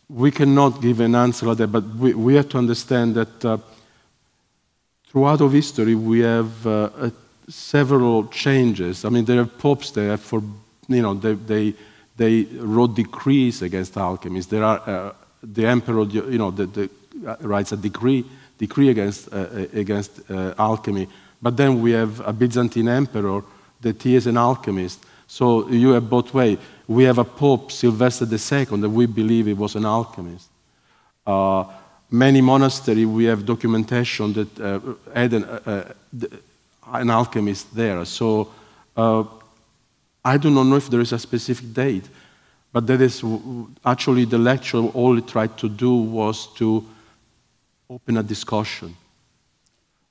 we cannot give an answer like that, but we have to understand that throughout of history we have several changes. I mean, there are popes that have they wrote decrees against alchemists. There are the emperor, you know, writes a decree against alchemy. But then we have a Byzantine emperor that he is an alchemist. So you have both ways. We have a Pope, Sylvester II, that we believe he was an alchemist. Many monasteries, we have documentation that had an alchemist there. So I do not know if there is a specific date, but that is actually the lecture. All it tried to do was to open a discussion.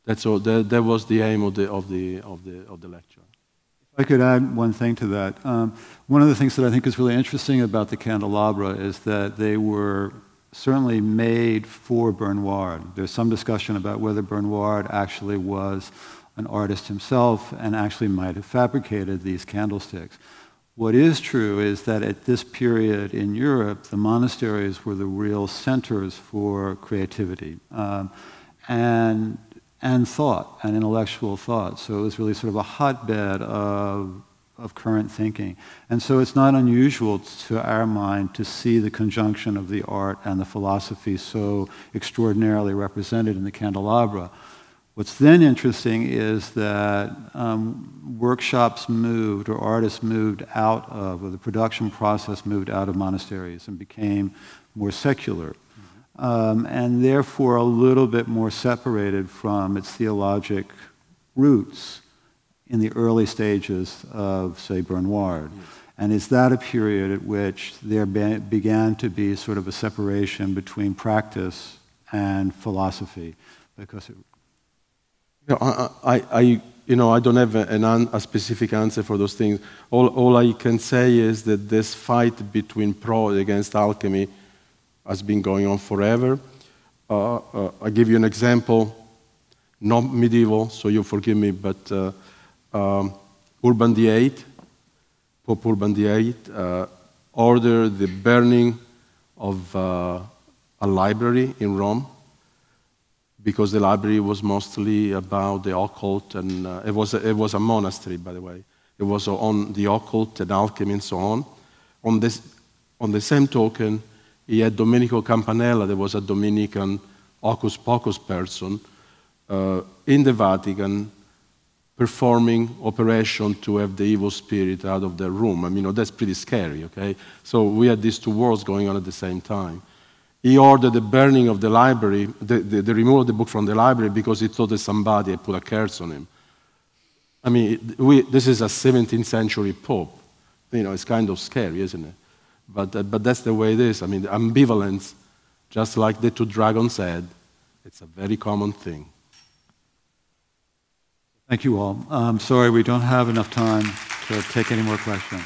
That's all. That was the aim of the lecture. I could add one thing to that. One of the things that I think is really interesting about the candelabra is that they were certainly made for Bernouard. There's some discussion about whether Bernouard actually was an artist himself and actually might have fabricated these candlesticks. What is true is that at this period in Europe, the monasteries were the real centers for creativity and thought, and intellectual thought. So it was really sort of a hotbed of current thinking. And so it's not unusual to our mind to see the conjunction of the art and the philosophy so extraordinarily represented in the candelabra. What's then interesting is that workshops moved, or artists moved out of, or the production process moved out of monasteries and became more secular. And therefore a little bit more separated from its theologic roots in the early stages of, say, Bernouard. And is that a period at which there began to be sort of a separation between practice and philosophy? Because I don't have a specific answer for those things. All I can say is that this fight between pro against alchemy has been going on forever. I'll give you an example, not medieval, so you forgive me, but Urban VIII, Pope Urban VIII, ordered the burning of a library in Rome, because the library was mostly about the occult, and it was a monastery, by the way. It was on the occult and alchemy and so on. On the same token, he had Domenico Campanella, there was a Dominican hocus pocus person in the Vatican performing operation to have the evil spirit out of the room. I mean, that's pretty scary, okay? So we had these two worlds going on at the same time. He ordered the burning of the library, the removal of the book from the library, because he thought that somebody had put a curse on him. I mean, this is a 17th century pope. It's kind of scary, isn't it? But that's the way it is. I mean, ambivalence, just like the two dragons said, it's a very common thing. Thank you all. I'm sorry we don't have enough time to take any more questions.